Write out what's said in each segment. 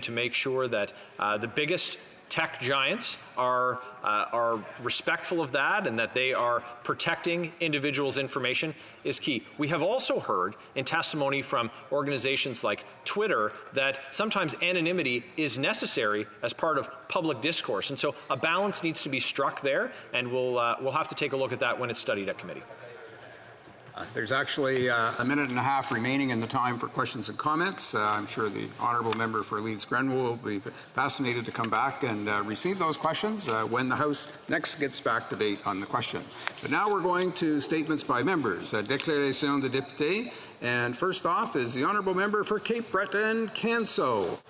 to make sure that the biggest tech giants are respectful of that and that they are protecting individuals' information is key. We have also heard in testimony from organizations like Twitter that sometimes anonymity is necessary as part of public discourse, and so a balance needs to be struck there, and we'll have to take a look at that when it's studied at committee. There's actually a minute and a half remaining in the time for questions and comments. I'm sure the honourable member for Leeds-Grenville will be fascinated to come back and receive those questions when the House next gets back debate on the question. But now we're going to statements by members. Déclaration de député. And first off is the honourable member for Cape Breton-Canso.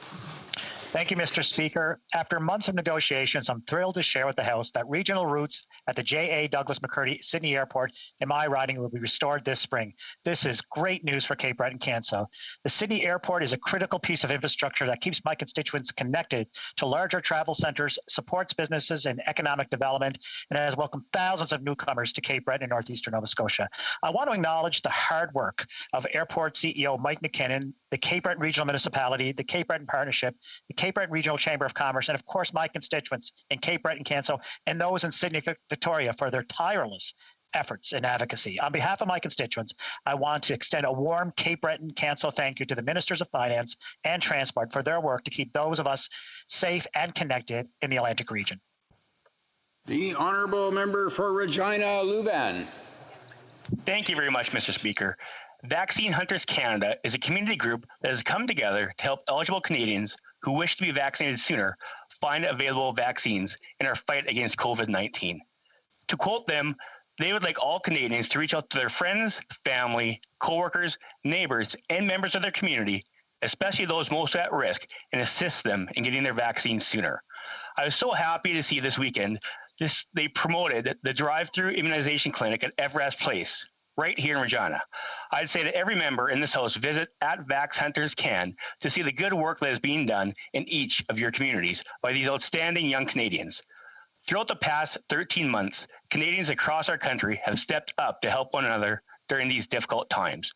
Thank you, Mr. Speaker. After months of negotiations, I'm thrilled to share with the House that regional routes at the J.A. Douglas McCurdy Sydney Airport in my riding will be restored this spring. This is great news for Cape Breton-Canso. The Sydney Airport is a critical piece of infrastructure that keeps my constituents connected to larger travel centres, supports businesses and economic development, and has welcomed thousands of newcomers to Cape Breton and northeastern Nova Scotia. I want to acknowledge the hard work of Airport CEO Mike McKinnon, the Cape Breton Regional Municipality, the Cape Breton Partnership, the Cape Breton Regional Chamber of Commerce, and of course my constituents in Cape Breton-Canso and those in Sydney, Victoria for their tireless efforts and advocacy. On behalf of my constituents, I want to extend a warm Cape Breton-Canso thank you to the Ministers of Finance and Transport for their work to keep those of us safe and connected in the Atlantic region. The honourable member for Regina Leuven. Thank you very much, Mr. Speaker. Vaccine Hunters Canada is a community group that has come together to help eligible Canadians who wish to be vaccinated sooner find available vaccines in our fight against COVID-19. To quote them, they would like all Canadians to reach out to their friends, family, coworkers, neighbors, and members of their community, especially those most at risk, and assist them in getting their vaccines sooner. I was so happy to see this weekend they promoted the drive-through immunization clinic at Everest Place, right here in Regina. I'd say that every member in this House visit at Vax Hunters Can to see the good work that is being done in each of your communities by these outstanding young Canadians. Throughout the past 13 months, Canadians across our country have stepped up to help one another during these difficult times.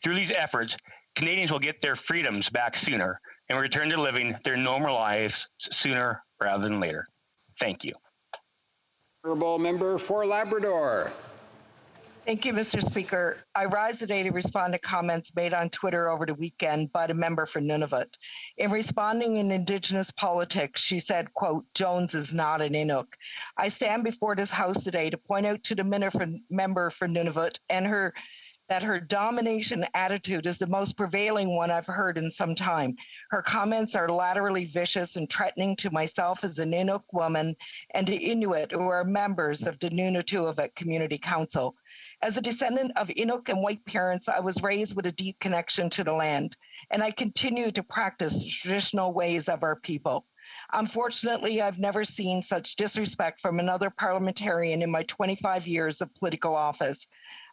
Through these efforts, Canadians will get their freedoms back sooner and return to living their normal lives sooner rather than later. Thank you. Honourable member for Labrador. Thank you, Mr. Speaker. I rise today to respond to comments made on Twitter over the weekend by the member for Nunavut. In responding in Indigenous politics, she said, quote, "Jones is not an Inuk." I stand before this House today to point out to the member for Nunavut and that her domination attitude is the most prevailing one I've heard in some time. Her comments are laterally vicious and threatening to myself as an Inuk woman and to Inuit who are members of the Nunavut Community Council. As a descendant of Inuk and white parents, I was raised with a deep connection to the land, and I continue to practice the traditional ways of our people. Unfortunately, I've never seen such disrespect from another parliamentarian in my 25 years of political office.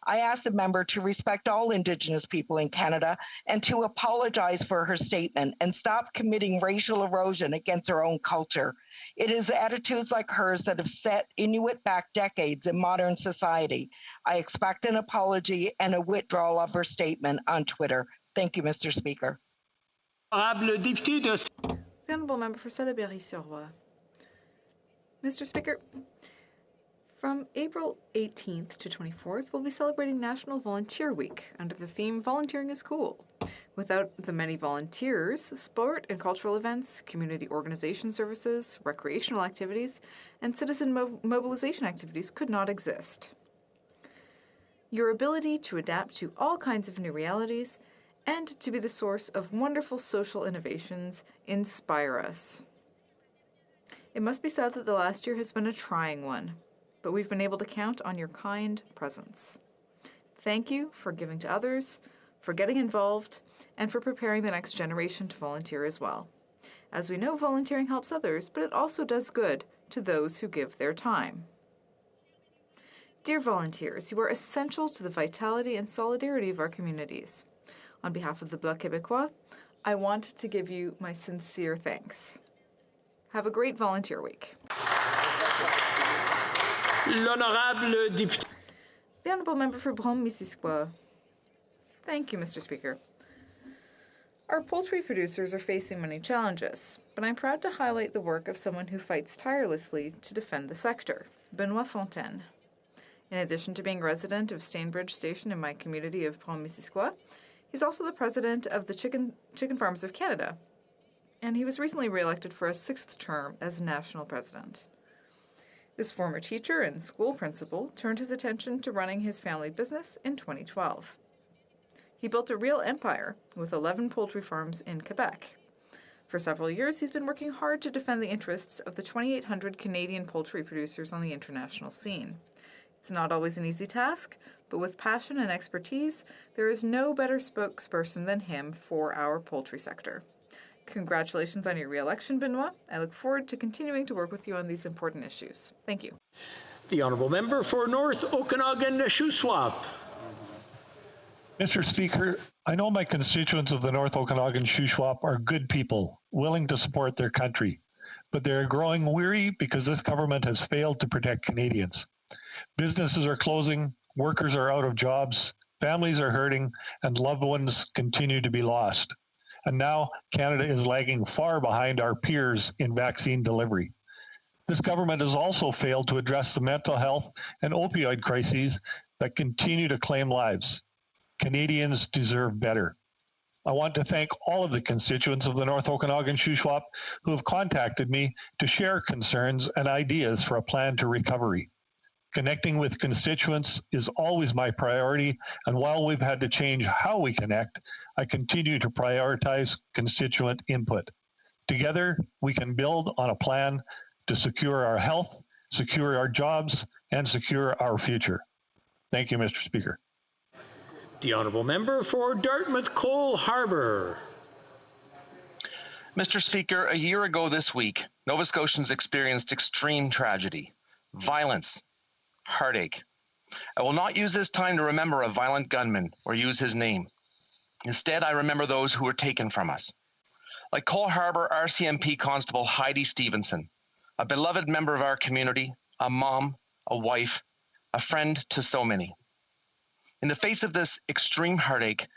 I ask the member to respect all Indigenous people in Canada and to apologize for her statement and stop committing racial erosion against her own culture. It is attitudes like hers that have set Inuit back decades in modern society. I expect an apology and a withdrawal of her statement on Twitter. Thank you, Mr. Speaker. The Honourable Member for Salaberry-sur-Roi. Mr. Speaker, from April 18th to 24th, we'll be celebrating National Volunteer Week under the theme Volunteering is Cool. Without the many volunteers, sport and cultural events, community organization services, recreational activities, and citizen mobilization activities could not exist. Your ability to adapt to all kinds of new realities and to be the source of wonderful social innovations inspire us. It must be said that the last year has been a trying one, but we've been able to count on your kind presence. Thank you for giving to others, for getting involved, and for preparing the next generation to volunteer as well. As we know, volunteering helps others, but it also does good to those who give their time. Dear volunteers, you are essential to the vitality and solidarity of our communities. On behalf of the Bloc Québécois, I want to give you my sincere thanks. Have a great volunteer week. L'honorable député. The Honourable Member for Brome-Missisquoi. Thank you, Mr. Speaker. Our poultry producers are facing many challenges, but I'm proud to highlight the work of someone who fights tirelessly to defend the sector, Benoit Fontaine. In addition to being resident of Stainbridge Station in my community of Grand-Missisquoi, he's also the president of the Chicken Farmers of Canada, and he was recently re-elected for a 6th term as national president. This former teacher and school principal turned his attention to running his family business in 2012. He built a real empire with 11 poultry farms in Quebec. For several years, he's been working hard to defend the interests of the 2,800 Canadian poultry producers on the international scene. It's not always an easy task, but with passion and expertise, there is no better spokesperson than him for our poultry sector. Congratulations on your re-election, Benoit. I look forward to continuing to work with you on these important issues. Thank you. The honourable member for North Okanagan-Shuswap. Mr. Speaker, I know my constituents of the North Okanagan-Shuswap are good people, willing to support their country, but they're growing weary because this government has failed to protect Canadians. Businesses are closing, workers are out of jobs, families are hurting, and loved ones continue to be lost. And now Canada is lagging far behind our peers in vaccine delivery. This government has also failed to address the mental health and opioid crises that continue to claim lives. Canadians deserve better. I want to thank all of the constituents of the North Okanagan-Shuswap who have contacted me to share concerns and ideas for a plan to recovery. Connecting with constituents is always my priority, and while we've had to change how we connect, I continue to prioritize constituent input. Together, we can build on a plan to secure our health, secure our jobs, and secure our future. Thank you, Mr. Speaker. The honourable member for Dartmouth Cole Harbour. Mr. Speaker, a year ago this week, Nova Scotians experienced extreme tragedy, violence, heartache. I will not use this time to remember a violent gunman or use his name. Instead, I remember those who were taken from us. Like Cole Harbour RCMP Constable Heidi Stevenson, a beloved member of our community, a mom, a wife, a friend to so many. In the face of this extreme heartache,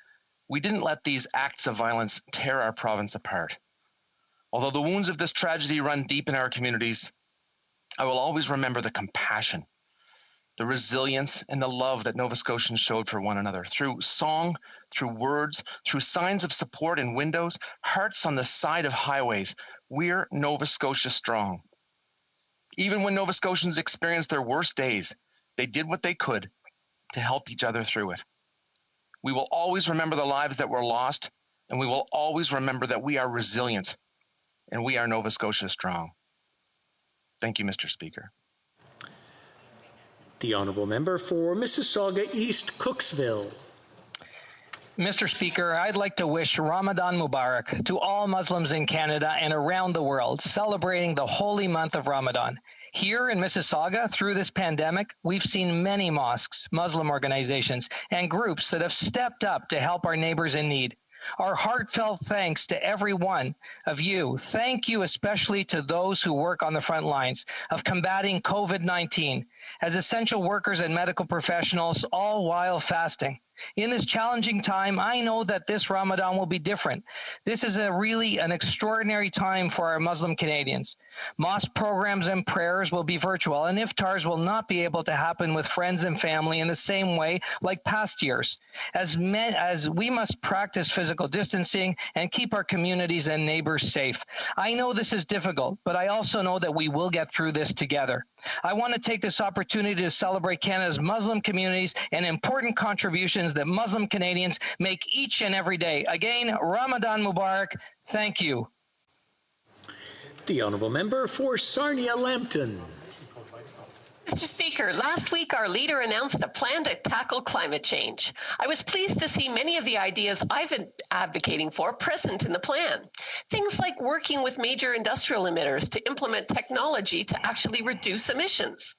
we didn't let these acts of violence tear our province apart. Although the wounds of this tragedy run deep in our communities, I will always remember the compassion, the resilience, and the love that Nova Scotians showed for one another through song, through words, through signs of support in windows, hearts on the side of highways. We're Nova Scotia strong. Even when Nova Scotians experienced their worst days, they did what they could to help each other through it. We will always remember the lives that were lost, and we will always remember that we are resilient and we are Nova Scotia strong. Thank you, Mr. Speaker. The honourable member for Mississauga East Cooksville. Mr. Speaker, I'd like to wish Ramadan Mubarak to all Muslims in Canada and around the world celebrating the holy month of Ramadan. Here in Mississauga, through this pandemic, we've seen many mosques, Muslim organizations, and groups that have stepped up to help our neighbors in need. Our heartfelt thanks to every one of you. Thank you especially to those who work on the front lines of combating COVID-19 as essential workers and medical professionals, all while fasting. In this challenging time, I know that this Ramadan will be different. This is really an extraordinary time for our Muslim Canadians. Mosque programs and prayers will be virtual, and iftars will not be able to happen with friends and family in the same way like past years, as we must practice physical distancing and keep our communities and neighbors safe. I know this is difficult, but I also know that we will get through this together. I want to take this opportunity to celebrate Canada's Muslim communities and important contributions that Muslim Canadians make each and every day. Again, Ramadan Mubarak. Thank you. The honourable member for Sarnia-Lambton. Mr. Speaker, last week our leader announced a plan to tackle climate change. I was pleased to see many of the ideas I've been advocating for present in the plan. Things like working with major industrial emitters to implement technology to actually reduce emissions.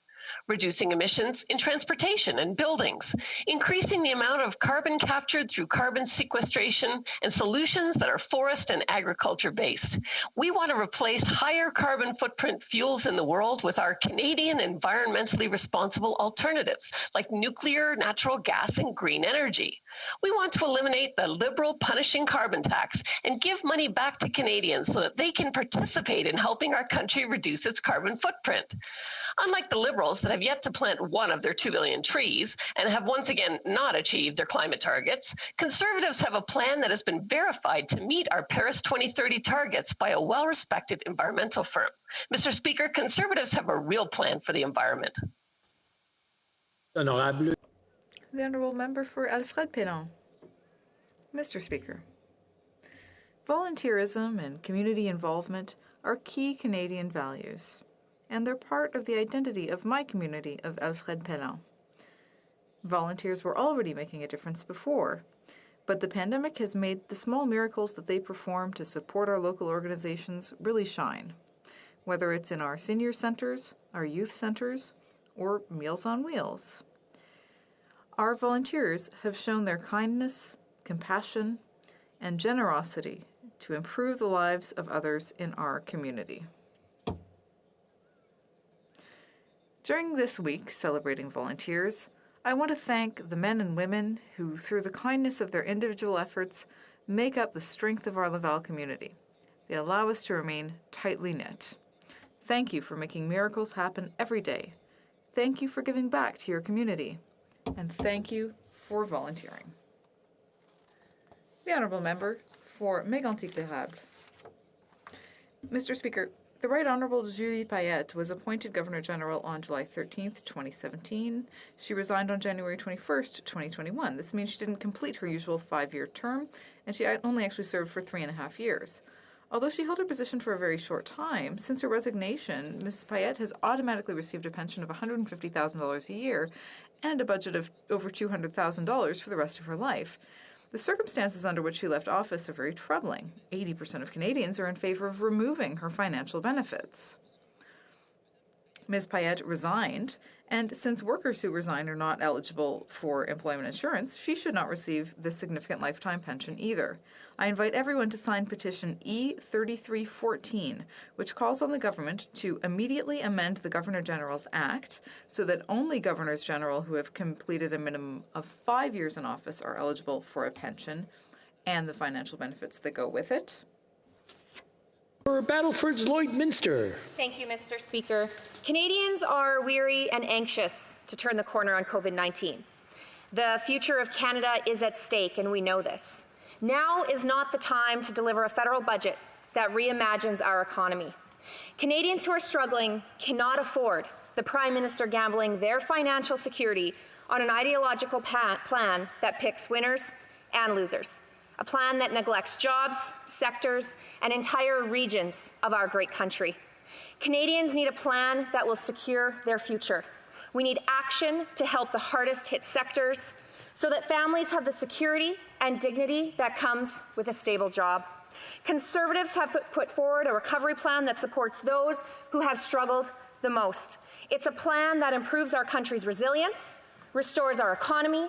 reducing emissions in transportation and buildings, increasing the amount of carbon captured through carbon sequestration, and solutions that are forest and agriculture based. We want to replace higher carbon footprint fuels in the world with our Canadian environmentally responsible alternatives like nuclear, natural gas, and green energy. We want to eliminate the Liberal punishing carbon tax and give money back to Canadians so that they can participate in helping our country reduce its carbon footprint. Unlike the Liberals that have yet to plant one of their 2 billion trees and have once again not achieved their climate targets, Conservatives have a plan that has been verified to meet our Paris 2030 targets by a well-respected environmental firm. Mr. Speaker, Conservatives have a real plan for the environment. The Honourable Member for Alfred Pélan. Mr. Speaker, volunteerism and community involvement are key Canadian values, and they're part of the identity of my community of Alfred Pélan. Volunteers were already making a difference before, but the pandemic has made the small miracles that they perform to support our local organizations really shine, whether it's in our senior centres, our youth centres, or Meals on Wheels. Our volunteers have shown their kindness, compassion, and generosity to improve the lives of others in our community. During this week celebrating volunteers, I want to thank the men and women who, through the kindness of their individual efforts, make up the strength of our Laval community. They allow us to remain tightly knit. Thank you for making miracles happen every day. Thank you for giving back to your community. And thank you for volunteering. The Honourable Member for Mégantic-l'Érable. Mr. Speaker, the Right Honourable Julie Payette was appointed Governor-General on July 13th, 2017. She resigned on January 21st, 2021. This means she didn't complete her usual 5-year term, and she only actually served for 3.5 years. Although she held her position for a very short time, since her resignation, Ms. Payette has automatically received a pension of $150,000 a year and a budget of over $200,000 for the rest of her life. The circumstances under which she left office are very troubling. 80% of Canadians are in favor of removing her financial benefits. Ms. Payette resigned, and since workers who resign are not eligible for employment insurance, she should not receive this significant lifetime pension either. I invite everyone to sign petition E3314, which calls on the government to immediately amend the Governor-General's Act so that only Governors-General who have completed a minimum of 5 years in office are eligible for a pension and the financial benefits that go with it. For Battleford's Lloydminster. Thank you, Mr. Speaker. Canadians are weary and anxious to turn the corner on COVID-19. The future of Canada is at stake, and we know this. Now is not the time to deliver a federal budget that reimagines our economy. Canadians who are struggling cannot afford the Prime Minister gambling their financial security on an ideological plan that picks winners and losers. A plan that neglects jobs, sectors, and entire regions of our great country. Canadians need a plan that will secure their future. We need action to help the hardest hit sectors so that families have the security and dignity that comes with a stable job. Conservatives have put forward a recovery plan that supports those who have struggled the most. It's a plan that improves our country's resilience, restores our economy,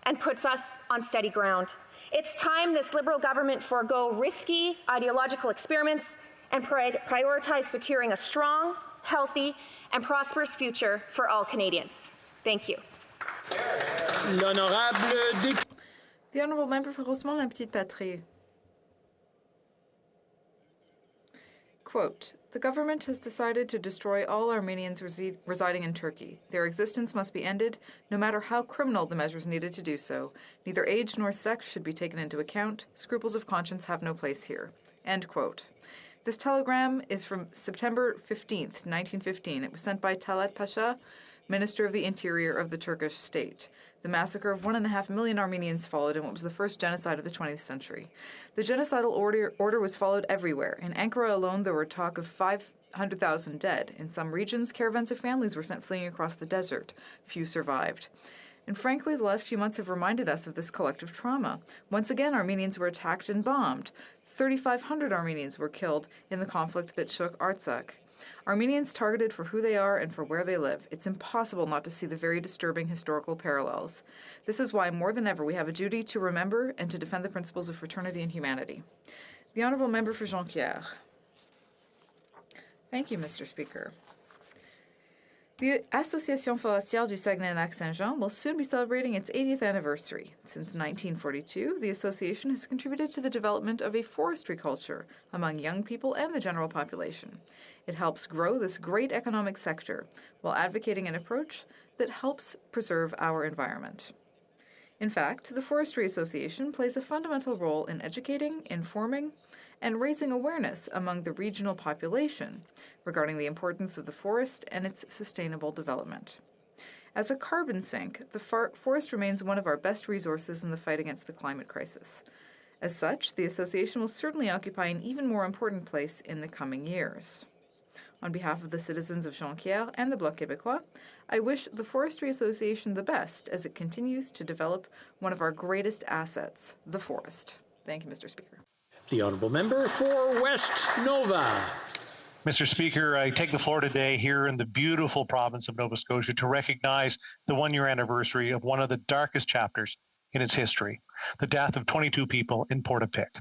and puts us on steady ground. It's time this Liberal government forego risky ideological experiments and prioritize securing a strong, healthy, and prosperous future for all Canadians. Thank you. The Honourable Member for Rosemont-la-Petite-Patrie. Quote, the government has decided to destroy all Armenians residing in Turkey. Their existence must be ended, no matter how criminal the measures needed to do so. Neither age nor sex should be taken into account. Scruples of conscience have no place here. End quote. This telegram is from September 15th, 1915. It was sent by Talat Pasha, Minister of the Interior of the Turkish state. The massacre of 1.5 million Armenians followed in what was the first genocide of the 20th century. The genocidal order was followed everywhere. In Ankara alone, there were talk of 500,000 dead. In some regions, caravans of families were sent fleeing across the desert. Few survived. And frankly, the last few months have reminded us of this collective trauma. Once again, Armenians were attacked and bombed. 3,500 Armenians were killed in the conflict that shook Artsakh. Armenians targeted for who they are and for where they live. It's impossible not to see the very disturbing historical parallels. This is why, more than ever, we have a duty to remember and to defend the principles of fraternity and humanity. The Honourable Member for Jonquière. Thank you, Mr. Speaker. The Association Forestière du Saguenay-Lac-Saint-Jean will soon be celebrating its 80th anniversary. Since 1942, the association has contributed to the development of a forestry culture among young people and the general population. It helps grow this great economic sector while advocating an approach that helps preserve our environment. In fact, the Forestry Association plays a fundamental role in educating, informing, and raising awareness among the regional population regarding the importance of the forest and its sustainable development. As a carbon sink, the forest remains one of our best resources in the fight against the climate crisis. As such, the association will certainly occupy an even more important place in the coming years. On behalf of the citizens of Jonquière and the Bloc Québécois, I wish the Forestry Association the best as it continues to develop one of our greatest assets, the forest. Thank you, Mr. Speaker. The Honourable Member for West Nova. Mr. Speaker, I take the floor today here in the beautiful province of Nova Scotia to recognize the one-year anniversary of one of the darkest chapters in its history, the death of 22 people in Portapique.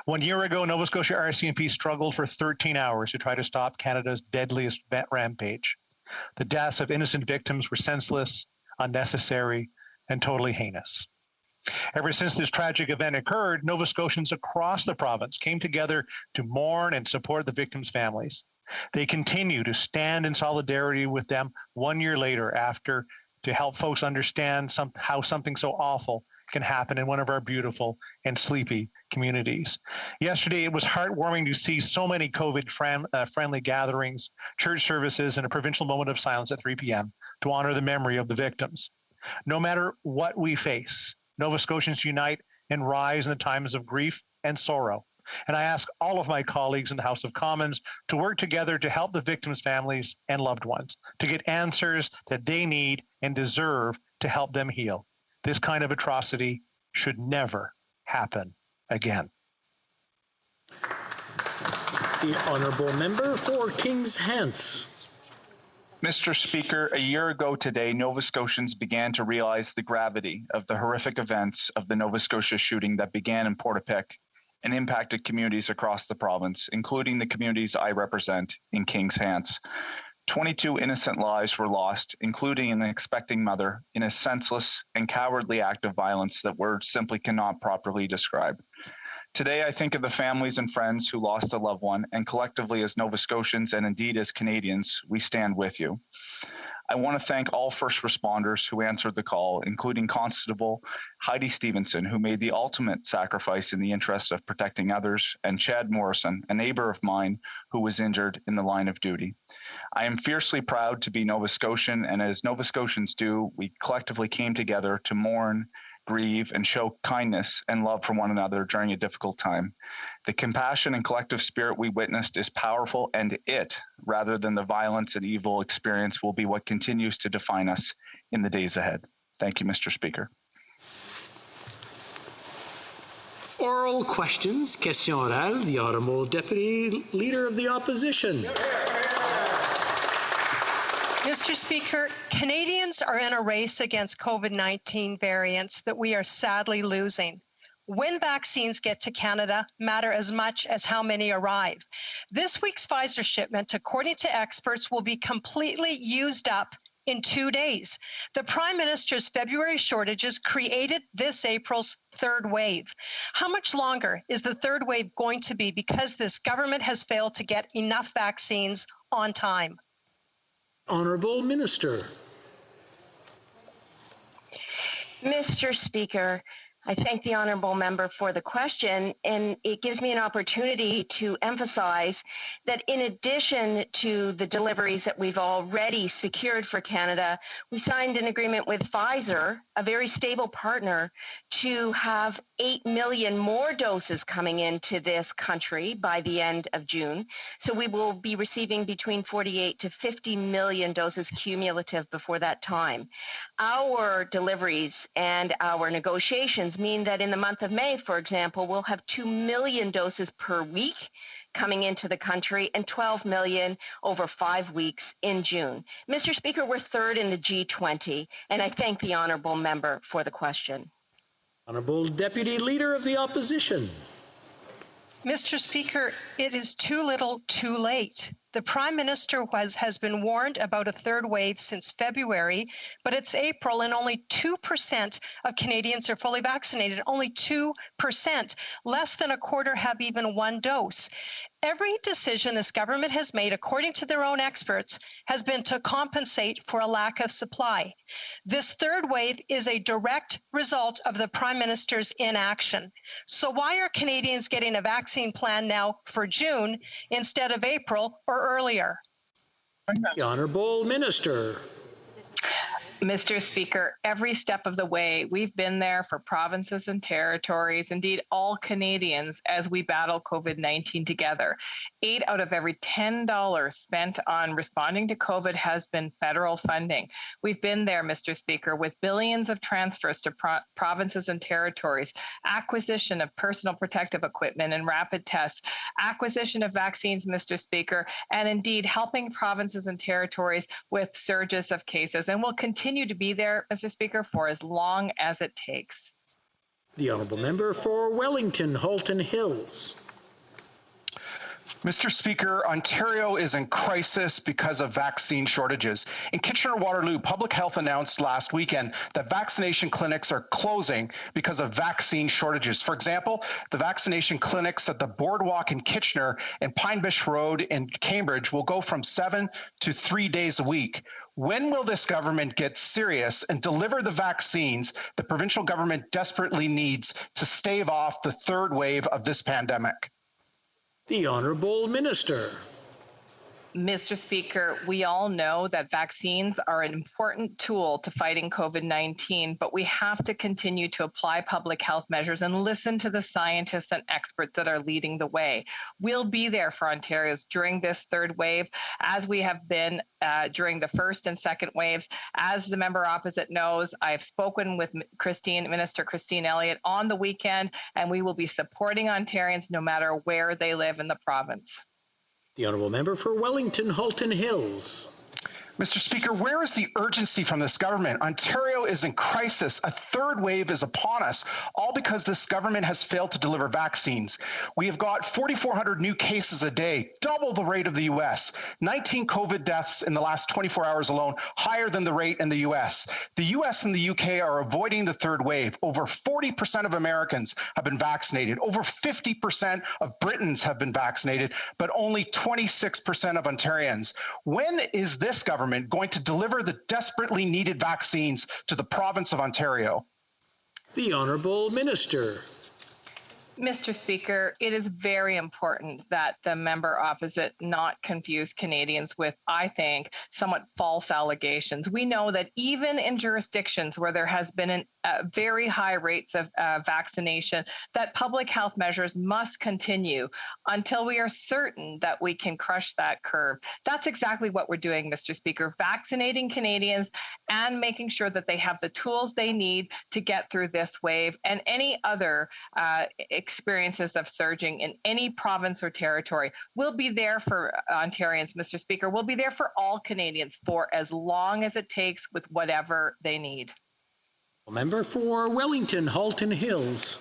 1 year ago, Nova Scotia RCMP struggled for 13 hours to try to stop Canada's deadliest rampage. The deaths of innocent victims were senseless, unnecessary, and totally heinous. Ever since this tragic event occurred, Nova Scotians across the province came together to mourn and support the victims' families. They continue to stand in solidarity with them 1 year later after to help folks understand how something so awful can happen in one of our beautiful and sleepy communities. Yesterday, it was heartwarming to see so many COVID-friendly gatherings, church services, and a provincial moment of silence at 3 p.m. to honor the memory of the victims. No matter what we face, Nova Scotians unite and rise in the times of grief and sorrow. And I ask all of my colleagues in the House of Commons to work together to help the victims' families and loved ones, to get answers that they need and deserve to help them heal. This kind of atrocity should never happen again. The Honourable Member for Kings Hants. Mr. Speaker, a year ago today, Nova Scotians began to realize the gravity of the horrific events of the Nova Scotia shooting that began in Portapique and impacted communities across the province, including the communities I represent in Kings Hants. 22 innocent lives were lost, including an expecting mother, in a senseless and cowardly act of violence that words simply cannot properly describe. Today, I think of the families and friends who lost a loved one, and collectively as Nova Scotians and indeed as Canadians, we stand with you. I want to thank all first responders who answered the call, including Constable Heidi Stevenson, who made the ultimate sacrifice in the interest of protecting others, and Chad Morrison, a neighbor of mine who was injured in the line of duty. I am fiercely proud to be Nova Scotian, and as Nova Scotians do, we collectively came together to mourn, grieve, and show kindness and love for one another during a difficult time. The compassion and collective spirit we witnessed is powerful, and it, rather than the violence and evil experience, will be what continues to define us in the days ahead. Thank you, Mr. Speaker. Oral questions. Question orale. The Honourable Deputy Leader of the Opposition. Mr. Speaker, Canadians are in a race against COVID-19 variants that we are sadly losing. When vaccines get to Canada matter as much as how many arrive. This week's Pfizer shipment, according to experts, will be completely used up in 2 days. The Prime Minister's February shortages created this April's third wave. How much longer is the third wave going to be because this government has failed to get enough vaccines on time? Honourable Minister. Mr. Speaker, I thank the honourable member for the question, and it gives me an opportunity to emphasize that in addition to the deliveries that we've already secured for Canada, we signed an agreement with Pfizer, a very stable partner, to have 8 million more doses coming into this country by the end of June. So we will be receiving between 48 to 50 million doses cumulative before that time. Our deliveries and our negotiations mean that in the month of May, for example, we'll have 2 million doses per week coming into the country and 12 million over 5 weeks in June. Mr. Speaker, we're third in the G20, and I thank the honourable member for the question. Honourable Deputy Leader of the Opposition. Mr. Speaker, it is too little, too late. The Prime Minister has been warned about a third wave since February, but it's April and only 2% of Canadians are fully vaccinated. Only 2%. Less than a quarter have even one dose. Every decision this government has made, according to their own experts, has been to compensate for a lack of supply. This third wave is a direct result of the Prime Minister's inaction. So why are Canadians getting a vaccine plan now for June instead of April or earlier? The Honourable Minister. Mr. Speaker, every step of the way, we've been there for provinces and territories, indeed all Canadians, as we battle COVID-19 together. 8 out of every $10 spent on responding to COVID has been federal funding. We've been there, Mr. Speaker, with billions of transfers to provinces and territories, acquisition of personal protective equipment and rapid tests, acquisition of vaccines, Mr. Speaker, and indeed helping provinces and territories with surges of cases. And we'll continue to be there, Mr. Speaker, for as long as it takes. The Honourable Member for Wellington, Halton Hills. Mr. Speaker, Ontario is in crisis because of vaccine shortages. In Kitchener-Waterloo, Public Health announced last weekend that vaccination clinics are closing because of vaccine shortages. For example, the vaccination clinics at the Boardwalk in Kitchener and Pine Bush Road in Cambridge will go from 7 to 3 days a week. When will this government get serious and deliver the vaccines the provincial government desperately needs to stave off the third wave of this pandemic? The Honourable Minister. Mr. Speaker, we all know that vaccines are an important tool to fighting COVID-19, but we have to continue to apply public health measures and listen to the scientists and experts that are leading the way. We'll be there for Ontarians during this third wave, as we have been during the first and second waves. As the member opposite knows, I've spoken with Minister Christine Elliott on the weekend, and we will be supporting Ontarians no matter where they live in the province. The Honourable Member for Wellington, Halton Hills. Mr. Speaker, where is the urgency from this government? Ontario is in crisis. A third wave is upon us, all because this government has failed to deliver vaccines. We have got 4,400 new cases a day, double the rate of the U.S. 19 COVID deaths in the last 24 hours alone, higher than the rate in the U.S. The U.S. and the U.K. are avoiding the third wave. Over 40% of Americans have been vaccinated. Over 50% of Britons have been vaccinated, but only 26% of Ontarians. When is this government going to deliver the desperately needed vaccines to the province of Ontario? The Honourable Minister. Mr. Speaker, it is very important that the member opposite not confuse Canadians with, I think, somewhat false allegations. We know that even in jurisdictions where there has been very high rates of vaccination, that public health measures must continue until we are certain that we can crush that curve. That's exactly what we're doing, Mr. Speaker, vaccinating Canadians and making sure that they have the tools they need to get through this wave and any other experiences of surging in any province or territory. We'll be there for Ontarians, Mr. Speaker. We'll be there for all Canadians for as long as it takes with whatever they need. Member for Wellington, Halton Hills.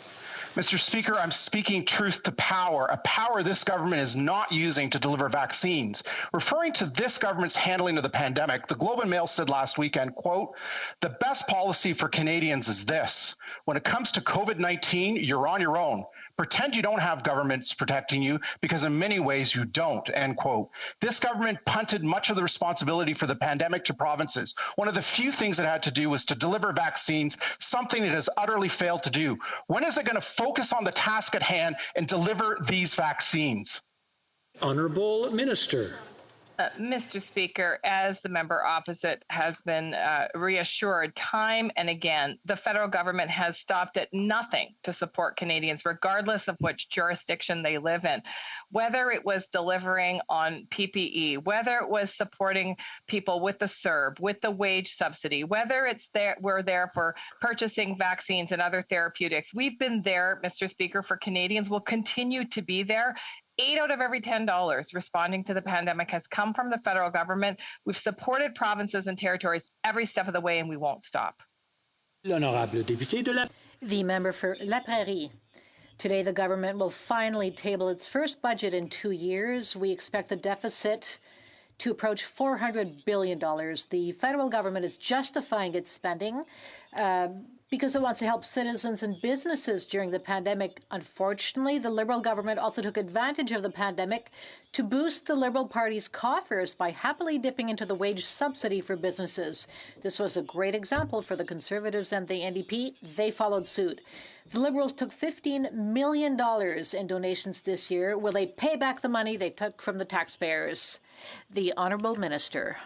Mr. Speaker, I'm speaking truth to power, a power this government is not using to deliver vaccines. Referring to this government's handling of the pandemic, the Globe and Mail said last weekend, quote, "The best policy for Canadians is this. When it comes to COVID-19, you're on your own. Pretend you don't have governments protecting you because in many ways you don't," end quote. This government punted much of the responsibility for the pandemic to provinces. One of the few things it had to do was to deliver vaccines, something it has utterly failed to do. When is it going to focus on the task at hand and deliver these vaccines? Honourable Minister. Mr. Speaker, as the member opposite has been reassured time and again, the federal government has stopped at nothing to support Canadians, regardless of which jurisdiction they live in. Whether it was delivering on PPE, whether it was supporting people with the CERB, with the wage subsidy, whether it's we're there for purchasing vaccines and other therapeutics. We've been there, Mr. Speaker, for Canadians. We'll continue to be there. 8 out of every $10 responding to the pandemic has come from the federal government. We've supported provinces and territories every step of the way, and we won't stop. L'honorable député de la... The member for La Prairie. Today, the government will finally table its first budget in 2 years. We expect the deficit to approach $400 billion. The federal government is justifying its spending because it wants to help citizens and businesses during the pandemic. Unfortunately, the Liberal government also took advantage of the pandemic to boost the Liberal Party's coffers by happily dipping into the wage subsidy for businesses. This was a great example for the Conservatives and the NDP. They followed suit. The Liberals took $15 million in donations this year. Will they pay back the money they took from the taxpayers? The Honourable Minister.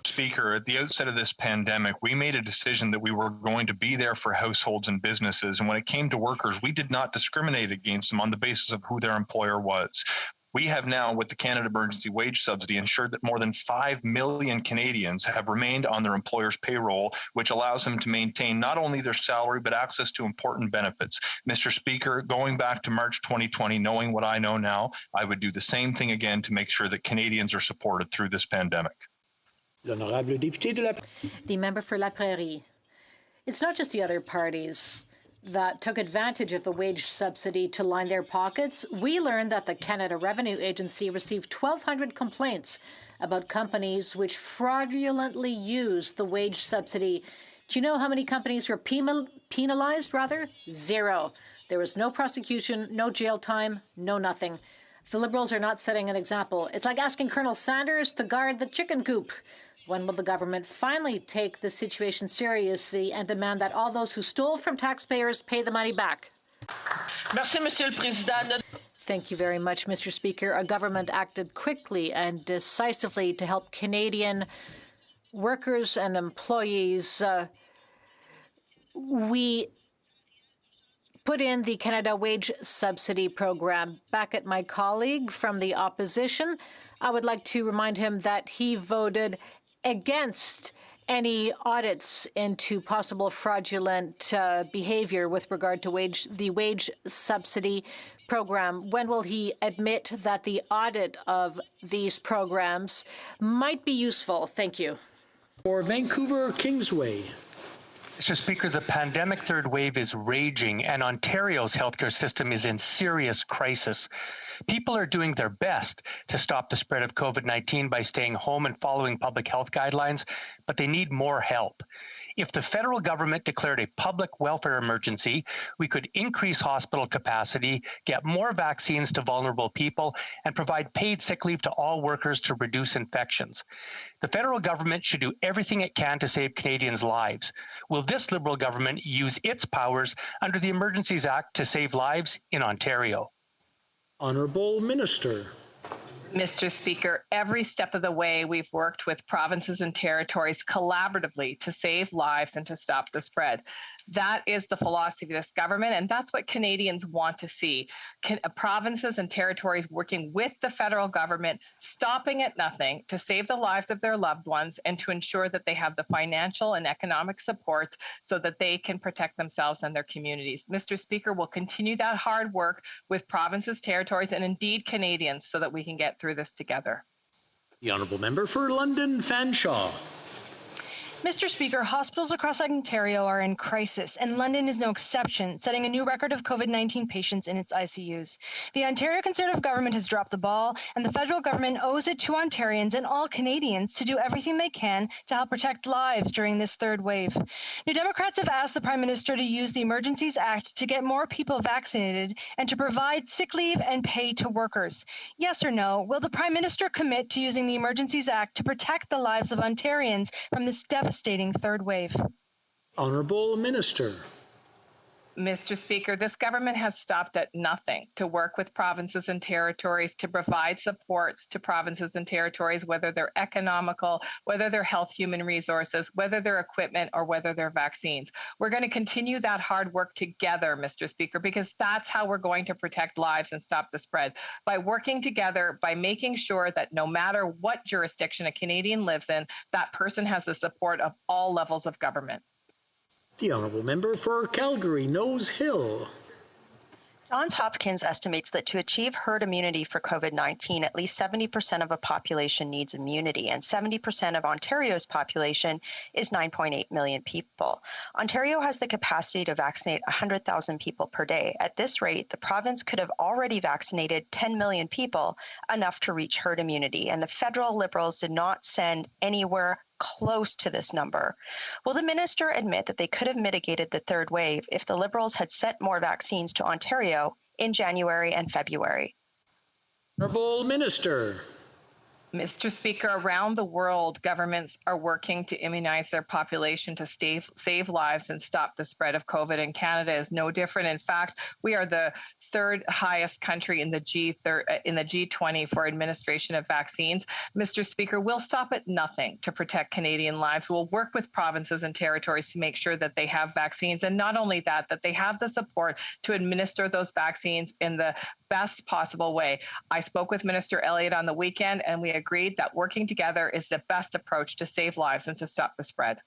Speaker, at the outset of this pandemic, we made a decision that we were going to be there for households and businesses. And when it came to workers, we did not discriminate against them on the basis of who their employer was. We have now, with the Canada Emergency Wage Subsidy, ensured that more than 5 million Canadians have remained on their employer's payroll, which allows them to maintain not only their salary, but access to important benefits. Mr. Speaker, going back to March 2020, knowing what I know now, I would do the same thing again to make sure that Canadians are supported through this pandemic. L'honorable député de la... The member for La Prairie. It's not just the other parties that took advantage of the wage subsidy to line their pockets. We learned that the Canada Revenue Agency received 1,200 complaints about companies which fraudulently used the wage subsidy. Do you know how many companies were penalized, Zero. There was no prosecution, no jail time, no nothing. The Liberals are not setting an example. It's like asking Colonel Sanders to guard the chicken coop. When will the government finally take the situation seriously and demand that all those who stole from taxpayers pay the money back? Merci, Monsieur le Président. Thank you very much, Mr. Speaker. Our government acted quickly and decisively to help Canadian workers and employees. We put in the Canada Wage Subsidy Program. Back at my colleague from the opposition, I would like to remind him that he voted against any audits into possible fraudulent behavior with regard to the wage subsidy program. When will he admit that the audit of these programs might be useful? Thank you. For Vancouver Kingsway. Mr. Speaker, the pandemic third wave is raging, and Ontario's healthcare system is in serious crisis. People are doing their best to stop the spread of COVID-19 by staying home and following public health guidelines, but they need more help. If the federal government declared a public welfare emergency, we could increase hospital capacity, get more vaccines to vulnerable people, and provide paid sick leave to all workers to reduce infections. The federal government should do everything it can to save Canadians' lives. Will this Liberal government use its powers under the Emergencies Act to save lives in Ontario? Honourable Minister. Mr. Speaker, every step of the way we've worked with provinces and territories collaboratively to save lives and to stop the spread. That is the philosophy of this government, and that's what Canadians want to see. Provinces and territories working with the federal government, stopping at nothing to save the lives of their loved ones and to ensure that they have the financial and economic supports so that they can protect themselves and their communities. Mr. Speaker, we'll continue that hard work with provinces, territories, and indeed Canadians so that we can get through this together. The Honourable Member for London Fanshawe. Mr. Speaker, hospitals across Ontario are in crisis, and London is no exception, setting a new record of COVID-19 patients in its ICUs. The Ontario Conservative government has dropped the ball, and the federal government owes it to Ontarians and all Canadians to do everything they can to help protect lives during this third wave. New Democrats have asked the Prime Minister to use the Emergencies Act to get more people vaccinated and to provide sick leave and pay to workers. Yes or no, will the Prime Minister commit to using the Emergencies Act to protect the lives of Ontarians from this devastating third wave? Honourable Minister. Mr. Speaker, this government has stopped at nothing to work with provinces and territories to provide supports to provinces and territories, whether they're economical, whether they're health human resources, whether they're equipment, or whether they're vaccines. We're going to continue that hard work together, Mr. Speaker, because that's how we're going to protect lives and stop the spread. By working together, by making sure that no matter what jurisdiction a Canadian lives in, that person has the support of all levels of government. The Honourable Member for Calgary Nose Hill. Johns Hopkins estimates that to achieve herd immunity for COVID-19, at least 70% of a population needs immunity, and 70% of Ontario's population is 9.8 million people. Ontario has the capacity to vaccinate 100,000 people per day. At this rate, the province could have already vaccinated 10 million people, enough to reach herd immunity, and the federal Liberals did not send anywhere close to this number. Will the minister admit that they could have mitigated the third wave if the Liberals had sent more vaccines to Ontario in January and February? Honourable Minister. Mr. Speaker, around the world, governments are working to immunize their population to save lives and stop the spread of COVID, and Canada is no different. In fact, we are the third highest country in the G20 for administration of vaccines. Mr. Speaker, we'll stop at nothing to protect Canadian lives. We'll work with provinces and territories to make sure that they have vaccines, and not only that, that they have the support to administer those vaccines in the best possible way. I spoke with Minister Elliott on the weekend, and we agreed that working together is the best approach to save lives and to stop the spread.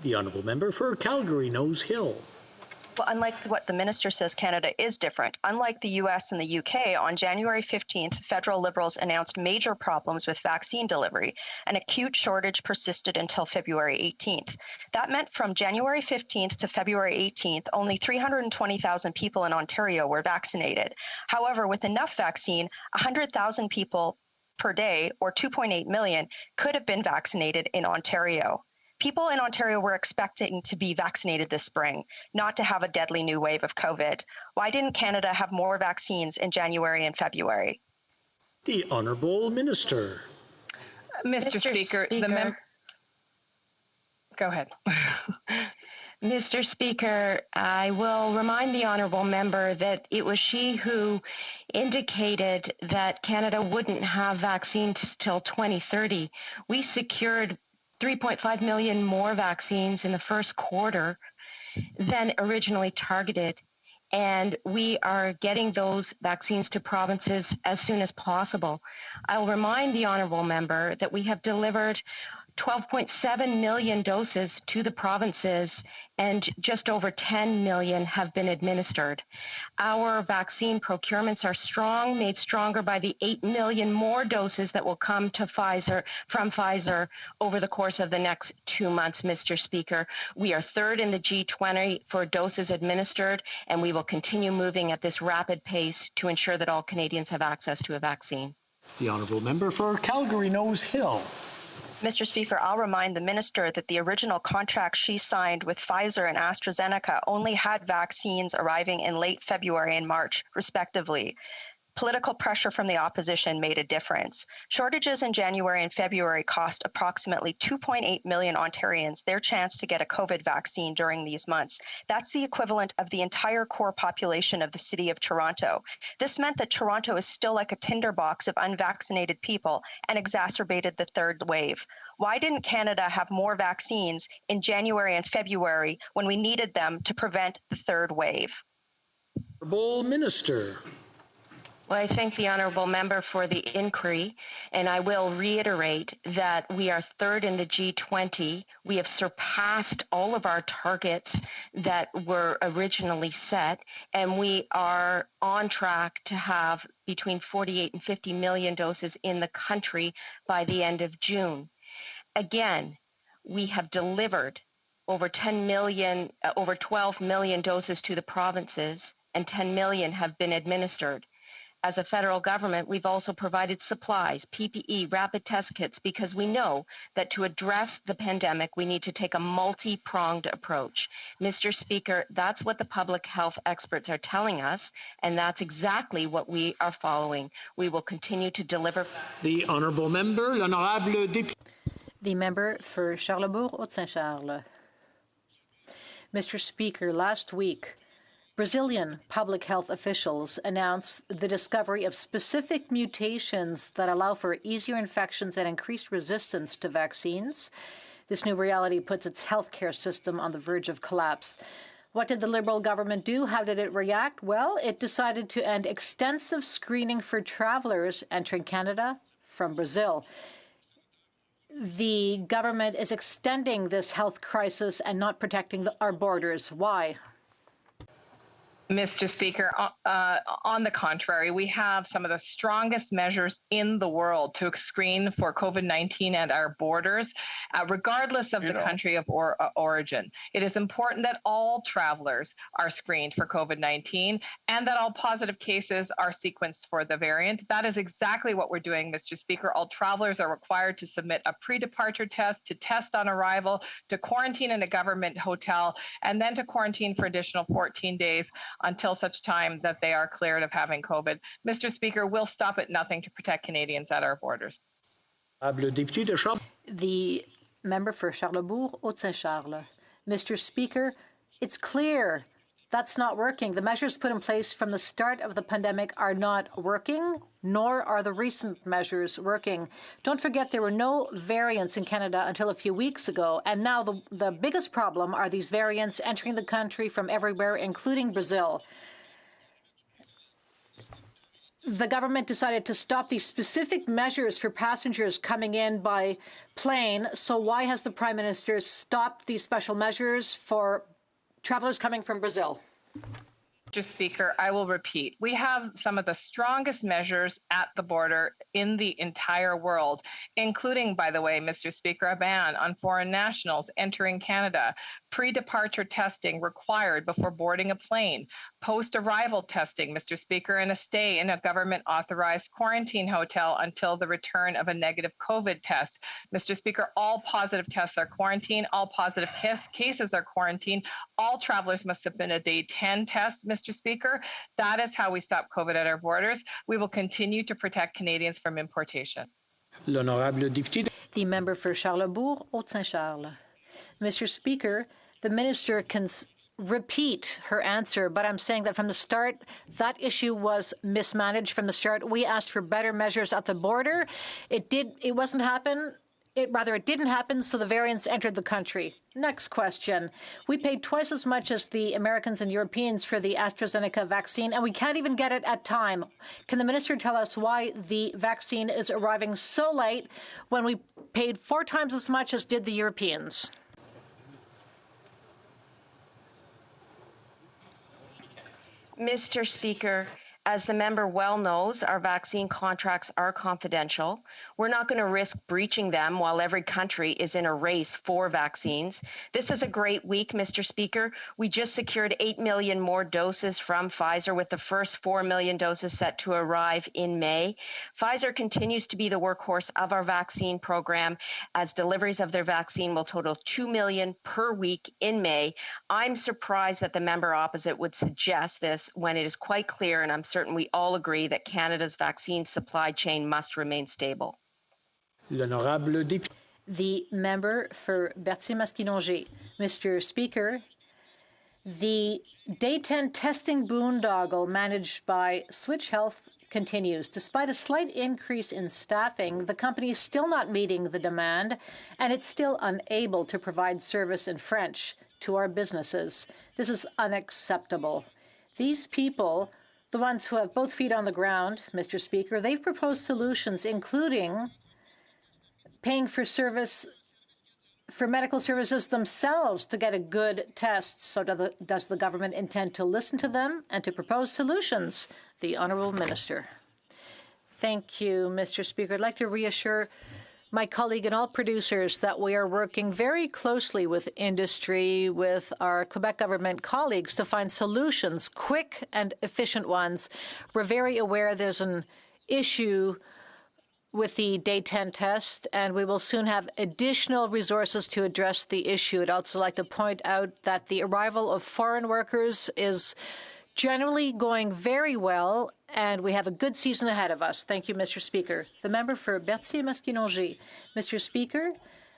The honourable member for Calgary Nose Hill. Well, unlike what the minister says, Canada is different. Unlike the US and the UK, on January 15th, federal Liberals announced major problems with vaccine delivery. An acute shortage persisted until February 18th. That meant from January 15th to February 18th, only 320,000 people in Ontario were vaccinated. However, with enough vaccine, 100,000 people per day, or 2.8 million, could have been vaccinated in Ontario. People in Ontario were expecting to be vaccinated this spring, not to have a deadly new wave of COVID. Why didn't Canada have more vaccines in January and February? The Honourable Minister. Mr. Speaker, go ahead. Mr. Speaker, I will remind the honourable member that it was she who indicated that Canada wouldn't have vaccines till 2030. We secured 3.5 million more vaccines in the first quarter than originally targeted, and we are getting those vaccines to provinces as soon as possible. I'll remind the honourable member that we have delivered 12.7 million doses to the provinces, and just over 10 million have been administered. Our vaccine procurements are strong, made stronger by the 8 million more doses that will come to from Pfizer over the course of the next 2 months, Mr. Speaker. We are third in the G20 for doses administered, and we will continue moving at this rapid pace to ensure that all Canadians have access to a vaccine. The honourable member for Calgary Nose Hill. Mr. Speaker, I'll remind the minister that the original contract she signed with Pfizer and AstraZeneca only had vaccines arriving in late February and March, respectively. Political pressure from the opposition made a difference. Shortages in January and February cost approximately 2.8 million Ontarians their chance to get a COVID vaccine during these months. That's the equivalent of the entire core population of the city of Toronto. This meant that Toronto is still like a tinderbox of unvaccinated people and exacerbated the third wave. Why didn't Canada have more vaccines in January and February when we needed them to prevent the third wave? Honourable Minister. Well, I thank the honourable member for the inquiry, and I will reiterate that we are third in the G20. We have surpassed all of our targets that were originally set, and we are on track to have between 48 and 50 million doses in the country by the end of June. Again, we have delivered over 12 million doses to the provinces, and 10 million have been administered. As a federal government, we've also provided supplies, PPE, rapid test kits, because we know that to address the pandemic, we need to take a multi-pronged approach. Mr. Speaker, that's what the public health experts are telling us, and that's exactly what we are following. We will continue to deliver. The honourable member, l'honorable député. The member for Charlebourg-Haute-Saint-Charles. Mr. Speaker, last week, Brazilian public health officials announced the discovery of specific mutations that allow for easier infections and increased resistance to vaccines. This new reality puts its healthcare system on the verge of collapse. What did the Liberal government do? How did it react? Well, it decided to end extensive screening for travellers entering Canada from Brazil. The government is extending this health crisis and not protecting our borders. Why? Mr. Speaker, on the contrary, we have some of the strongest measures in the world to screen for COVID-19 at our borders, regardless of the country of origin. It is important that all travelers are screened for COVID-19 and that all positive cases are sequenced for the variant. That is exactly what we're doing, Mr. Speaker. All travelers are required to submit a pre-departure test, to test on arrival, to quarantine in a government hotel, and then to quarantine for additional 14 days until such time that they are cleared of having COVID. Mr. Speaker, we'll stop at nothing to protect Canadians at our borders. The member for Charlebourg, Haute-Saint-Charles. Mr. Speaker, it's clear that's not working. The measures put in place from the start of the pandemic are not working, nor are the recent measures working. Don't forget there were no variants in Canada until a few weeks ago, and now the biggest problem are these variants entering the country from everywhere, including Brazil. The government decided to stop these specific measures for passengers coming in by plane. So why has the Prime Minister stopped these special measures for travelers coming from Brazil? Mr. Speaker, I will repeat. We have some of the strongest measures at the border in the entire world, including, by the way, Mr. Speaker, a ban on foreign nationals entering Canada, pre-departure testing required before boarding a plane, post-arrival testing, Mr. Speaker, and a stay in a government-authorized quarantine hotel until the return of a negative COVID test. Mr. Speaker, all positive tests are quarantined, all positive cases are quarantined, all travelers must submit a day 10 test, Mr. Speaker. That is how we stop COVID at our borders. We will continue to protect Canadians from importation. The member for Charlebourg, Haute-Saint-Charles. Mr. Speaker, the minister can repeat her answer, but I'm saying that from the start, that issue was mismanaged from the start. We asked for better measures at the border. It didn't happen, so the variants entered the country. Next question. We paid twice as much as the Americans and Europeans for the AstraZeneca vaccine, and we can't even get it at time. Can the minister tell us why the vaccine is arriving so late when we paid 4 times as much as did the Europeans? Mr. Speaker, as the member well knows, our vaccine contracts are confidential. We're not going to risk breaching them while every country is in a race for vaccines. This is a great week, Mr. Speaker. We just secured 8 million more doses from Pfizer, with the first 4 million doses set to arrive in May. Pfizer continues to be the workhorse of our vaccine program, as deliveries of their vaccine will total 2 million per week in May. I'm surprised that the member opposite would suggest this when it is quite clear, and I'm certain we all agree, that Canada's vaccine supply chain must remain stable. The member for Berthier-Maskinongé. Mr. Speaker, the Day 10 testing boondoggle managed by Switch Health continues. Despite a slight increase in staffing, the company is still not meeting the demand, and it's still unable to provide service in French to our businesses. This is unacceptable. These people, the ones who have both feet on the ground, Mr. Speaker, they've proposed solutions, including paying for medical services themselves to get a good test. So does the government intend to listen to them and to propose solutions? The Honourable Minister. Thank you, Mr. Speaker. I'd like to reassure my colleague and all producers that we are working very closely with industry, with our Quebec government colleagues, to find solutions, quick and efficient ones. We're very aware there's an issue with the Day 10 test, and we will soon have additional resources to address the issue. I'd also like to point out that the arrival of foreign workers is generally going very well, and we have a good season ahead of us. Thank you, Mr. Speaker. The member for Berthier-Maskinongé. Mr. Speaker,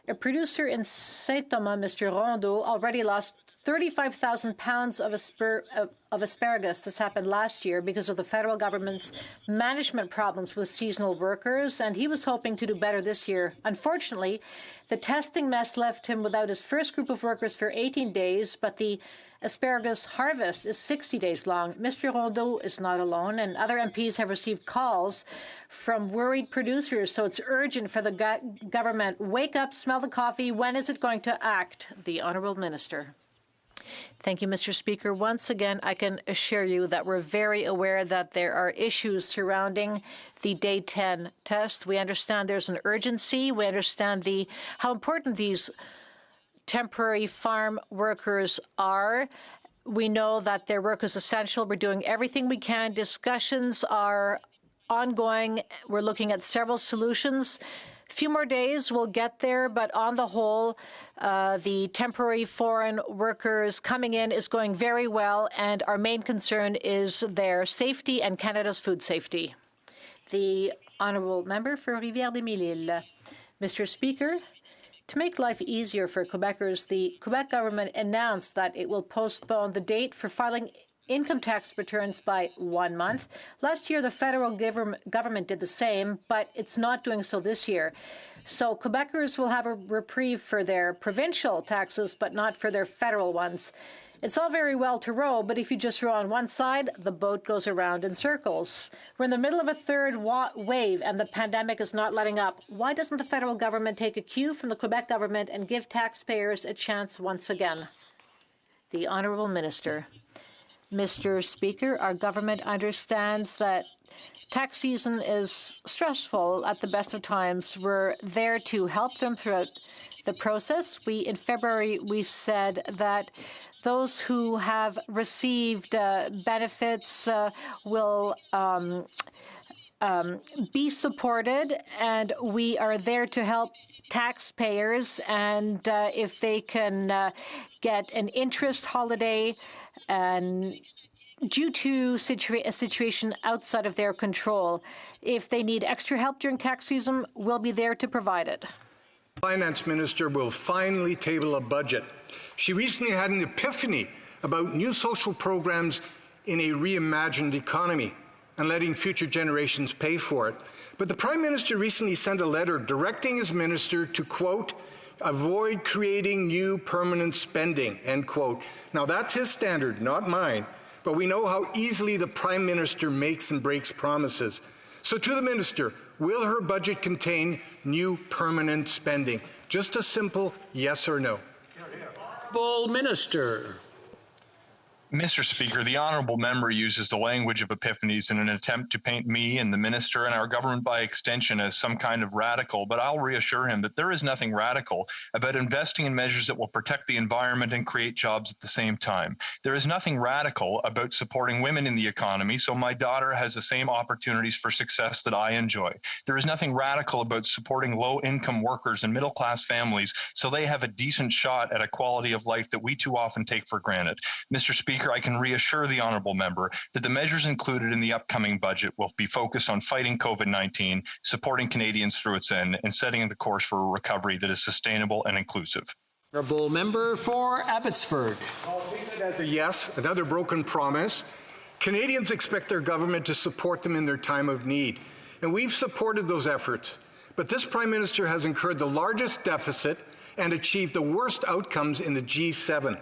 a producer in Saint-Thomas, Mr. Rondeau, already lost 35,000 pounds of asparagus. This happened last year because of the federal government's management problems with seasonal workers, and he was hoping to do better this year. Unfortunately, the testing mess left him without his first group of workers for 18 days, but the asparagus harvest is 60 days long. Mr. Rondeau is not alone, and other MPs have received calls from worried producers, so it's urgent for the government. Wake up, smell the coffee. When is it going to act? The Honourable Minister. Thank you, Mr. Speaker. Once again, I can assure you that we're very aware that there are issues surrounding the Day 10 test. We understand there's an urgency. We understand how important these temporary farm workers are. We know that their work is essential. We're doing everything we can. Discussions are ongoing. We're looking at several solutions. A few more days, we'll get there, but on the whole, the temporary foreign workers coming in is going very well, and our main concern is their safety and Canada's food safety. The honourable member for Rivière-des-Mille-Îles. Mr. Speaker, to make life easier for Quebecers, the Quebec government announced that it will postpone the date for filing income tax returns by 1 month. Last year, the federal government did the same, but it's not doing so this year. So Quebecers will have a reprieve for their provincial taxes, but not for their federal ones. It's all very well to row, but if you just row on one side, the boat goes around in circles. We're in the middle of a third wave, and the pandemic is not letting up. Why doesn't the federal government take a cue from the Quebec government and give taxpayers a chance once again? The Honourable Minister. Mr. Speaker, our government understands that tax season is stressful at the best of times. We're there to help them throughout the process. In February, we said that those who have received benefits will be supported, and we are there to help taxpayers. And if they can get an interest holiday and due to a situation outside of their control, if they need extra help during tax season, we'll be there to provide it. Finance Minister will finally table a budget. She recently had an epiphany about new social programs in a reimagined economy and letting future generations pay for it. But the Prime Minister recently sent a letter directing his minister to, quote, avoid creating new permanent spending, end quote. Now that's his standard, not mine, but we know how easily the Prime Minister makes and breaks promises. So to the Minister, will her budget contain new permanent spending? Just a simple yes or no. Honourable Minister. Mr. Speaker, the honourable member uses the language of epiphanies in an attempt to paint me and the minister and our government by extension as some kind of radical, but I'll reassure him that there is nothing radical about investing in measures that will protect the environment and create jobs at the same time. There is nothing radical about supporting women in the economy so my daughter has the same opportunities for success that I enjoy. There is nothing radical about supporting low-income workers and middle-class families so they have a decent shot at a quality of life that we too often take for granted. Mr. Speaker, I can reassure the honourable member that the measures included in the upcoming budget will be focused on fighting COVID-19, supporting Canadians through its end, and setting the course for a recovery that is sustainable and inclusive. Honourable member for Abbotsford. I'll take it as a yes, another broken promise. Canadians expect their government to support them in their time of need, and we've supported those efforts. But this Prime Minister has incurred the largest deficit and achieved the worst outcomes in the G7.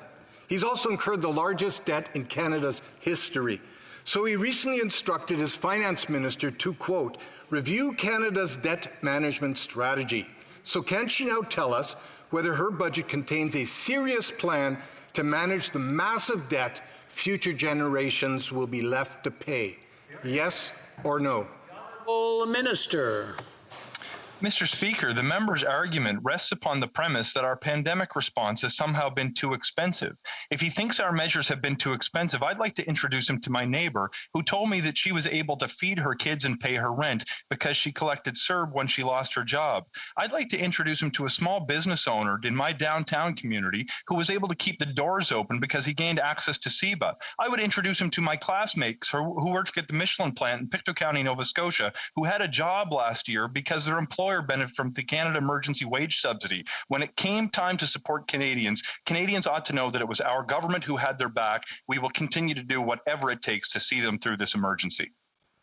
He's also incurred the largest debt in Canada's history. So he recently instructed his finance minister to, quote, review Canada's debt management strategy. So can she now tell us whether her budget contains a serious plan to manage the massive debt future generations will be left to pay? Yes or no? Honourable Minister. Mr. Speaker, the member's argument rests upon the premise that our pandemic response has somehow been too expensive. If he thinks our measures have been too expensive, I'd like to introduce him to my neighbor who told me that she was able to feed her kids and pay her rent because she collected CERB when she lost her job. I'd like to introduce him to a small business owner in my downtown community who was able to keep the doors open because he gained access to CEBA. I would introduce him to my classmates who work at the Michelin plant in Pictou County, Nova Scotia, who had a job last year because their employer benefit from the Canada Emergency Wage Subsidy. When it came time to support Canadians, Canadians ought to know that it was our government who had their back. We will continue to do whatever it takes to see them through this emergency.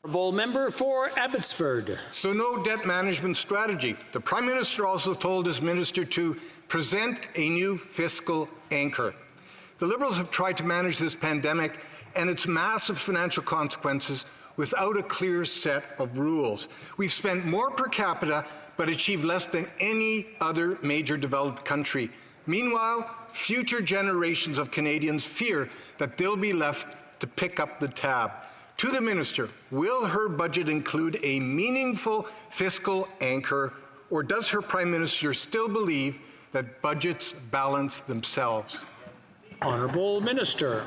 Honourable member for Abbotsford. So no debt management strategy. The Prime Minister also told his minister to present a new fiscal anchor. The Liberals have tried to manage this pandemic and its massive financial consequences without a clear set of rules. We've spent more per capita but achieved less than any other major developed country. Meanwhile, future generations of Canadians fear that they'll be left to pick up the tab. To the Minister, will her budget include a meaningful fiscal anchor, or does her Prime Minister still believe that budgets balance themselves? Honourable Minister.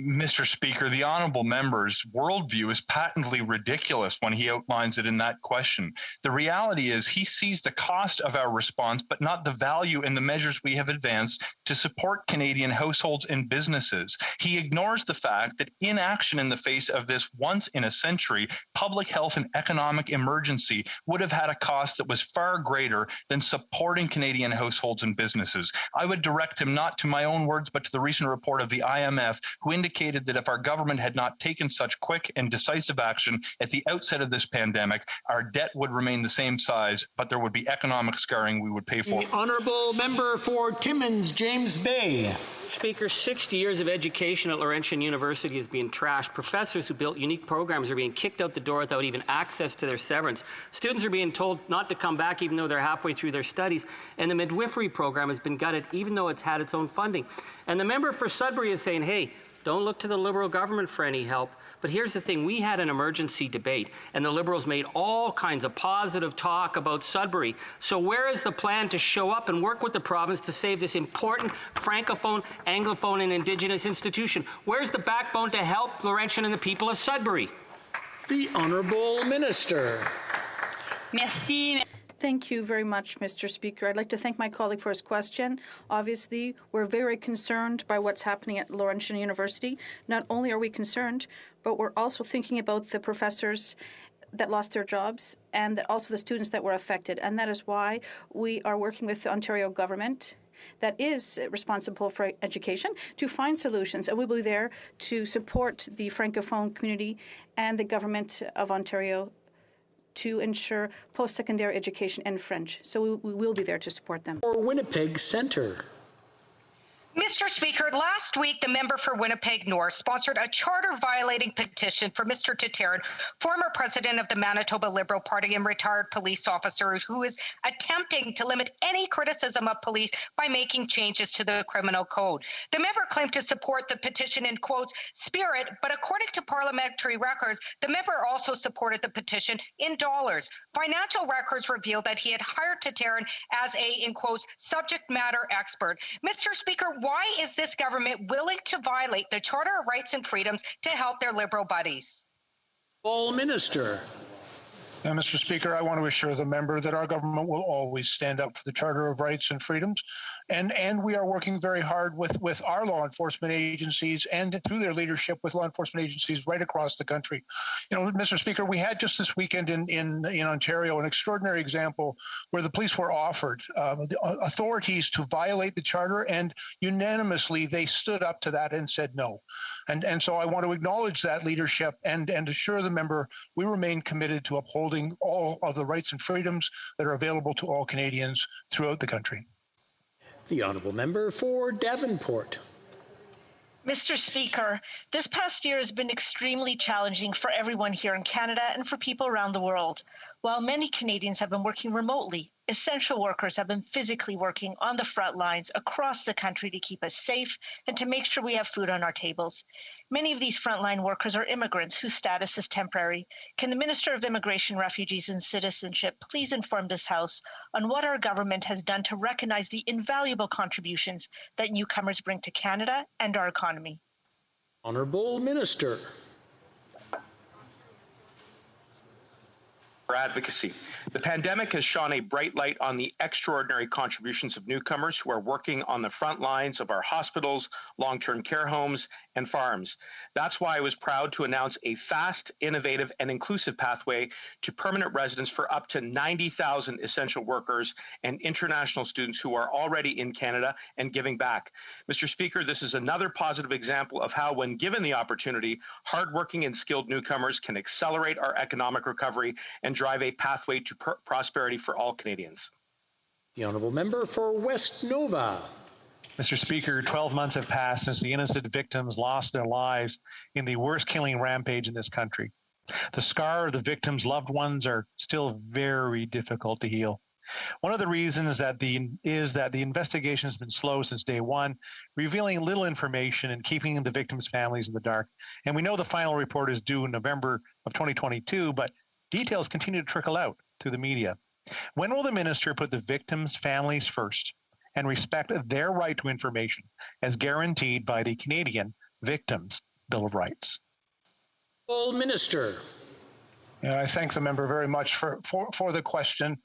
Mr. Speaker, the honourable member's worldview is patently ridiculous when he outlines it in that question. The reality is he sees the cost of our response, but not the value in the measures we have advanced to support Canadian households and businesses. He ignores the fact that inaction in the face of this once-in-a-century public health and economic emergency would have had a cost that was far greater than supporting Canadian households and businesses. I would direct him not to my own words, but to the recent report of the IMF, who indicated that if our government had not taken such quick and decisive action at the outset of this pandemic, our debt would remain the same size, but there would be economic scarring we would pay for. The honourable member for Timmins, James Bay. Speaker, 60 years of education at Laurentian University is being trashed. Professors who built unique programs are being kicked out the door without even access to their severance. Students are being told not to come back even though they're halfway through their studies. And the midwifery program has been gutted even though it's had its own funding. And the member for Sudbury is saying, hey, don't look to the Liberal government for any help. But here's the thing, we had an emergency debate and the Liberals made all kinds of positive talk about Sudbury. So where is the plan to show up and work with the province to save this important Francophone, Anglophone and Indigenous institution? Where's the backbone to help Laurentian and the people of Sudbury? The Honourable Minister. Merci. Thank you very much, Mr. Speaker. I'd like to thank my colleague for his question. Obviously, we're very concerned by what's happening at Laurentian University. Not only are we concerned, but we're also thinking about the professors that lost their jobs and also the students that were affected. And that is why we are working with the Ontario government that is responsible for education to find solutions. And we will be there to support the Francophone community and the government of Ontario to ensure post-secondary education in French. So we will be there to support them. For Winnipeg Centre. Mr. Speaker, last week, the member for Winnipeg North sponsored a charter-violating petition for Mr. Tateran, former president of the Manitoba Liberal Party and retired police officer who is attempting to limit any criticism of police by making changes to the criminal code. The member claimed to support the petition in, quotes, spirit, but according to parliamentary records, the member also supported the petition in dollars. Financial records revealed that he had hired Tateran as a, in quotes, subject matter expert. Mr. Speaker, why is this government willing to violate the Charter of Rights and Freedoms to help their Liberal buddies? All Minister. Now, Mr. Speaker, I want to assure the member that our government will always stand up for the Charter of Rights and Freedoms. And we are working very hard with our law enforcement agencies and through their leadership with law enforcement agencies right across the country. You know, Mr. Speaker, we had just this weekend in Ontario an extraordinary example where the police were offered the authorities to violate the Charter, and unanimously they stood up to that and said no. And so I want to acknowledge that leadership and assure the member we remain committed to upholding all of the rights and freedoms that are available to all Canadians throughout the country. The honourable member for Davenport. Mr. Speaker, this past year has been extremely challenging for everyone here in Canada and for people around the world. While many Canadians have been working remotely, essential workers have been physically working on the front lines across the country to keep us safe and to make sure we have food on our tables. Many of these frontline workers are immigrants whose status is temporary. Can the Minister of Immigration, Refugees and Citizenship please inform this House on what our government has done to recognize the invaluable contributions that newcomers bring to Canada and our economy? Honourable Minister. Advocacy. The pandemic has shone a bright light on the extraordinary contributions of newcomers who are working on the front lines of our hospitals, long-term care homes, and farms. That's why I was proud to announce a fast, innovative, and inclusive pathway to permanent residence for up to 90,000 essential workers and international students who are already in Canada and giving back. Mr. Speaker, this is another positive example of how, when given the opportunity, hardworking and skilled newcomers can accelerate our economic recovery and drive a pathway to prosperity for all Canadians. The honourable member for West Nova. Mr. Speaker, 12 months have passed since the innocent victims lost their lives in the worst killing rampage in this country. The scar of the victims' loved ones are still very difficult to heal. One of the reasons is that the investigation has been slow since day one, revealing little information and keeping the victims' families in the dark. And we know the final report is due in November of 2022, but details continue to trickle out through the media. When will the minister put the victims' families first and respect their right to information as guaranteed by the Canadian Victims' Bill of Rights? Minister. Yeah, I thank the member very much for the question.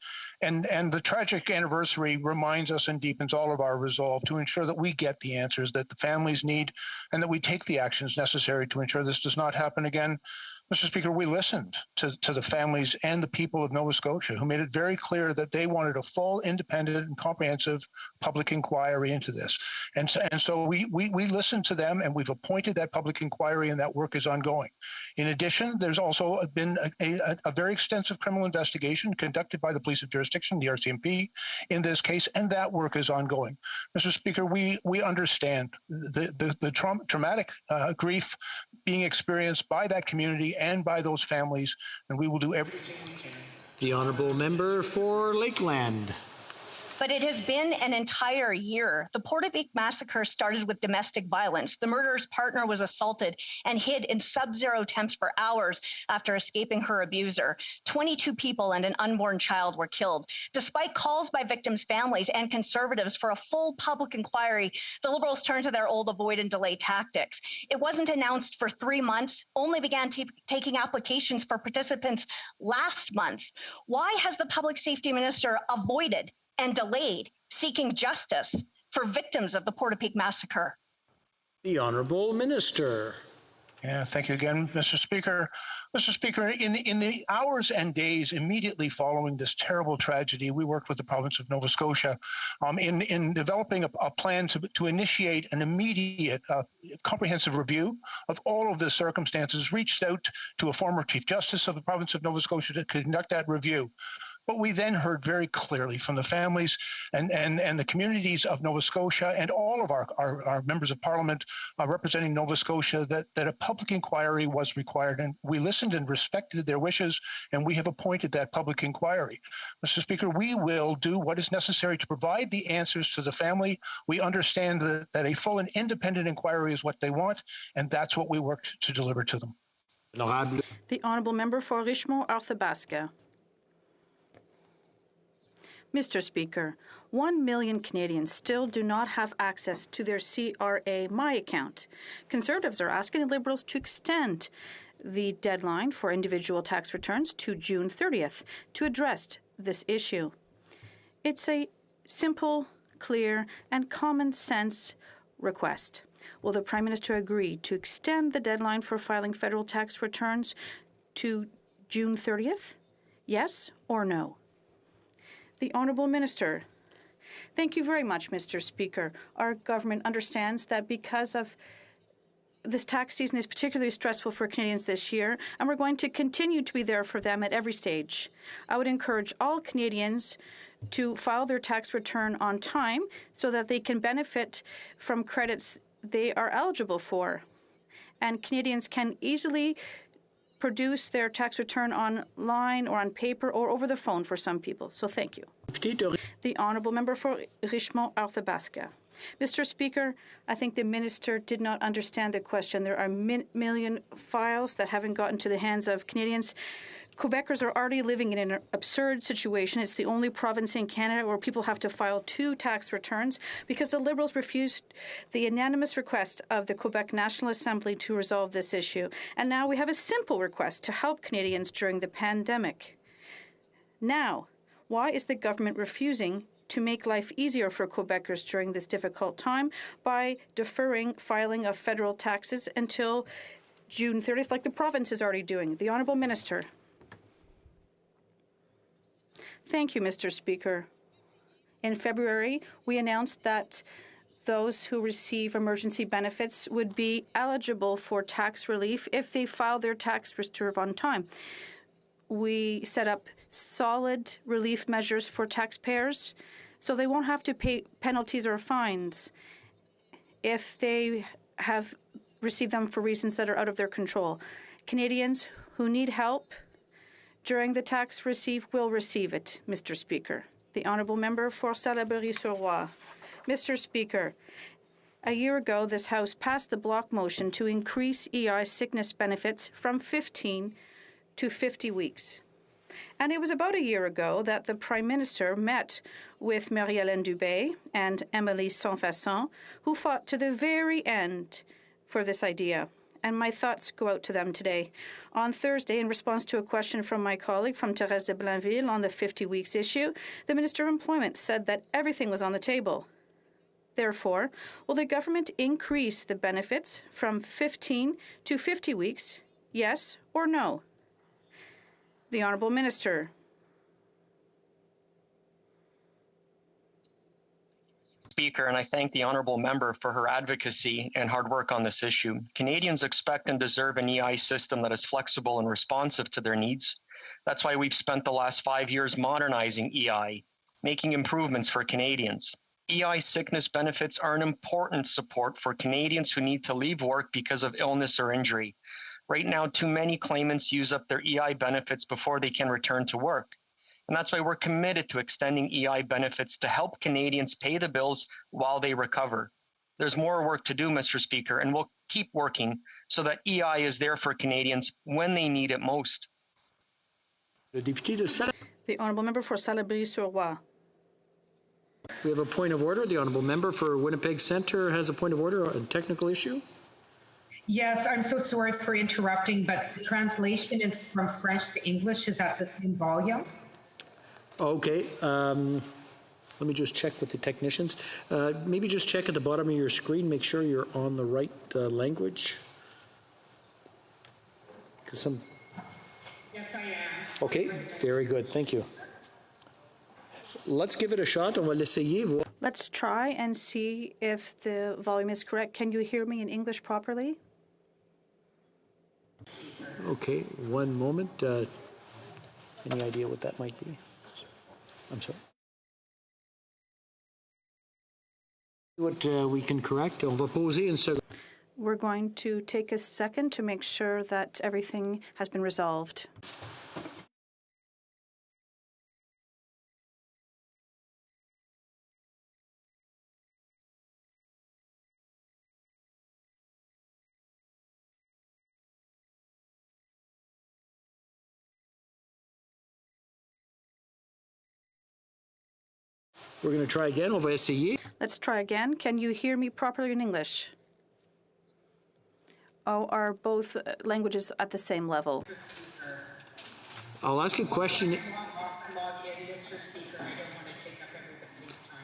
And the tragic anniversary reminds us and deepens all of our resolve to ensure that we get the answers that the families need and that we take the actions necessary to ensure this does not happen again. Mr. Speaker, we listened to the families and the people of Nova Scotia who made it very clear that they wanted a full, independent, and comprehensive public inquiry into this. And so we listened to them, and we've appointed that public inquiry, and that work is ongoing. In addition, there's also been a very extensive criminal investigation conducted by the Police of Jurisdiction, the RCMP, in this case, and that work is ongoing. Mr. Speaker, we understand the traumatic grief being experienced by that community and by those families, and we will do everything we can. The honourable member for Lakeland. But it has been an entire year. The Portapique massacre started with domestic violence. The murderer's partner was assaulted and hid in sub-zero temps for hours after escaping her abuser. 22 people and an unborn child were killed. Despite calls by victims' families and Conservatives for a full public inquiry, the Liberals turned to their old avoid and delay tactics. It wasn't announced for 3 months, only began taking applications for participants last month. Why has the Public Safety Minister avoided and delayed seeking justice for victims of the Portapique massacre? The Honourable Minister. Yeah, thank you again, Mr. Speaker. Mr. Speaker, in the hours and days immediately following this terrible tragedy, we worked with the province of Nova Scotia in developing a plan to initiate an immediate comprehensive review of all of the circumstances, reached out to a former Chief Justice of the province of Nova Scotia to conduct that review. But we then heard very clearly from the families and the communities of Nova Scotia and all of our members of Parliament representing Nova Scotia that a public inquiry was required. And we listened and respected their wishes, and we have appointed that public inquiry. Mr. Speaker, we will do what is necessary to provide the answers to the family. We understand that a full and independent inquiry is what they want, and that's what we work to deliver to them. The honourable member for Richmond-Arthabaska. Mr. Speaker, 1 million Canadians still do not have access to their CRA My account. Conservatives are asking the Liberals to extend the deadline for individual tax returns to June 30th to address this issue. It's a simple, clear, and common sense request. Will the Prime Minister agree to extend the deadline for filing federal tax returns to June 30th? Yes or no? The Honourable Minister. Thank you very much, Mr. Speaker. Our government understands that because of this tax season is particularly stressful for Canadians this year, and we're going to continue to be there for them at every stage. I would encourage all Canadians to file their tax return on time so that they can benefit from credits they are eligible for. And Canadians can easily produce their tax return online or on paper or over the phone for some people. So thank you. The Honourable Member for Richmond-Arthabaska. Mr. Speaker, I think the Minister did not understand the question. There are million files that haven't gotten to the hands of Canadians. Quebecers are already living in an absurd situation. It's the only province in Canada where people have to file 2 tax returns because the Liberals refused the unanimous request of the Quebec National Assembly to resolve this issue. And now we have a simple request to help Canadians during the pandemic. Now, why is the government refusing to make life easier for Quebecers during this difficult time by deferring filing of federal taxes until June 30th, like the province is already doing? The Honourable Minister. Thank you, Mr. Speaker. In February, we announced that those who receive emergency benefits would be eligible for tax relief if they file their tax return on time. We set up solid relief measures for taxpayers so they won't have to pay penalties or fines if they have received them for reasons that are out of their control. Canadians who need help during the tax receive will receive it, Mr. Speaker. The Honourable Member for Salaberry-sur-Roi. Mr. Speaker, a year ago, this House passed the block motion to increase EI sickness benefits from 15 to 50 weeks. And it was about a year ago that the Prime Minister met with Marie-Hélène Dubé and Émilie Saint-Fasson, who fought to the very end for this idea. And my thoughts go out to them today. On Thursday, in response to a question from my colleague from Thérèse de Blainville on the 50 weeks issue, the Minister of Employment said that everything was on the table. Therefore, will the government increase the benefits from 15 to 50 weeks, yes or no? The Honourable Minister. Speaker, and I thank the Honourable Member for her advocacy and hard work on this issue. Canadians expect and deserve an EI system that is flexible and responsive to their needs. That's why we've spent the last 5 years modernizing EI, making improvements for Canadians. EI sickness benefits are an important support for Canadians who need to leave work because of illness or injury. Right now, too many claimants use up their EI benefits before they can return to work. And that's why we're committed to extending EI benefits to help Canadians pay the bills while they recover. There's more work to do, Mr. Speaker, and we'll keep working so that EI is there for Canadians when they need it most. The Honourable Member for Salaberry-sur-Roi. We have a point of order. The Honourable Member for Winnipeg Centre has a point of order on a technical issue. Yes, I'm so sorry for interrupting, but the translation from French to English is at the same volume. Okay. Let me just check with the technicians. Maybe just check at the bottom of your screen, make sure you're on the right language. Yes, I am. Okay, very good. Thank you. Let's give it a shot. On va l'essayer. Let's try and see if the volume is correct. Can you hear me in English properly? Okay, one moment. Any idea what that might be? I'm sorry. What we can correct. On va poser une seconde. We're going to take a second to make sure that everything has been resolved. We're going to try again. On va essayer. Let's try again. Can you hear me properly in English? Oh, are both languages at the same level? I'll ask a question.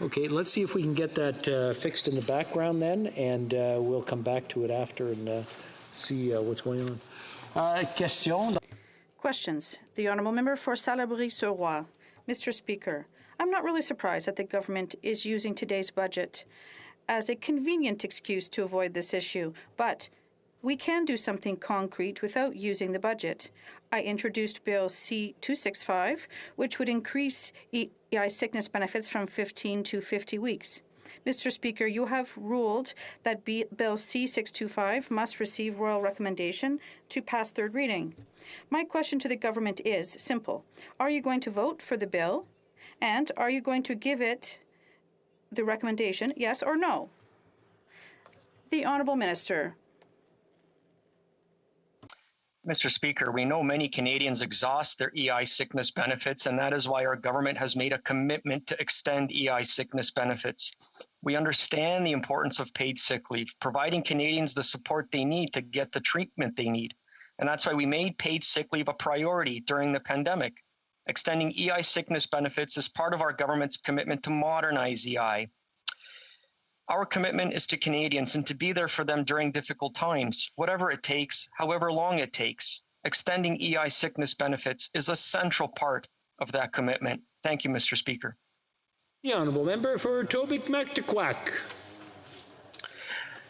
Okay, let's see if we can get that fixed in the background then, and we'll come back to it after and see what's going on. Question. Questions. The Honourable Member for Salaberry-sur-Roi. Mr. Speaker, I'm not really surprised that the government is using today's budget as a convenient excuse to avoid this issue, but we can do something concrete without using the budget. I introduced Bill C-265, which would increase EI sickness benefits from 15 to 50 weeks. Mr. Speaker, you have ruled that Bill C-625 must receive royal recommendation to pass third reading. My question to the government is simple. Are you going to vote for the bill? And are you going to give it the recommendation, yes or no? The Honourable Minister. Mr. Speaker, we know many Canadians exhaust their EI sickness benefits, and that is why our government has made a commitment to extend EI sickness benefits. We understand the importance of paid sick leave, providing Canadians the support they need to get the treatment they need. And that's why we made paid sick leave a priority during the pandemic. Extending EI sickness benefits is part of our government's commitment to modernize EI. Our commitment is to Canadians and to be there for them during difficult times, whatever it takes, however long it takes. Extending EI sickness benefits is a central part of that commitment. Thank you, Mr. Speaker. The Honourable Member for Tobique-Mactaquac.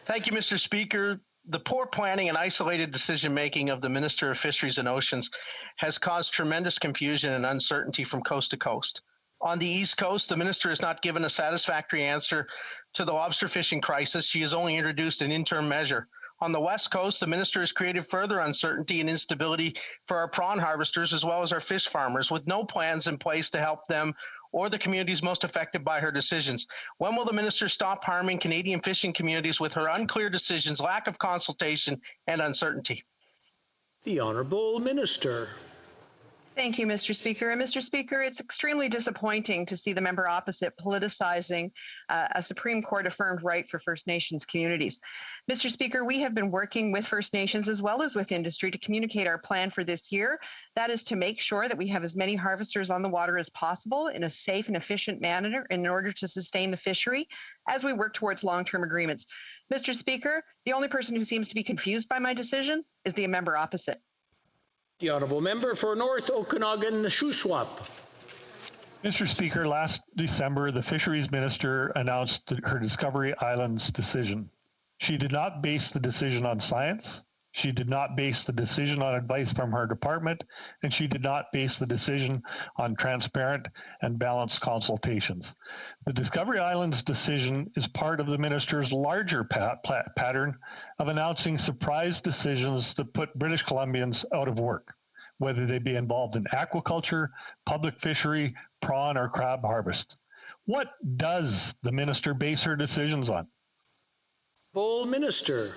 Thank you, Mr. Speaker. The poor planning and isolated decision-making of the Minister of Fisheries and Oceans has caused tremendous confusion and uncertainty from coast to coast. On the East Coast, the Minister has not given a satisfactory answer to the lobster fishing crisis. She has only introduced an interim measure. On the West Coast, the Minister has created further uncertainty and instability for our prawn harvesters as well as our fish farmers, with no plans in place to help them or the communities most affected by her decisions. When will the minister stop harming Canadian fishing communities with her unclear decisions, lack of consultation, and uncertainty? The Honourable Minister. Thank you, Mr. Speaker. And Mr. Speaker, it's extremely disappointing to see the member opposite politicizing a Supreme Court affirmed right for First Nations communities. Mr. Speaker, we have been working with First Nations as well as with industry to communicate our plan for this year. That is to make sure that we have as many harvesters on the water as possible in a safe and efficient manner in order to sustain the fishery as we work towards long-term agreements. Mr. Speaker, the only person who seems to be confused by my decision is the member opposite. The Honourable Member for North Okanagan-Shuswap. Mr. Speaker, last December, the Fisheries Minister announced her Discovery Islands decision. She did not base the decision on science. She did not base the decision on advice from her department, and she did not base the decision on transparent and balanced consultations. The Discovery Islands decision is part of the minister's larger pattern of announcing surprise decisions that put British Columbians out of work, whether they be involved in aquaculture, public fishery, prawn, or crab harvest. What does the minister base her decisions on? Full Minister.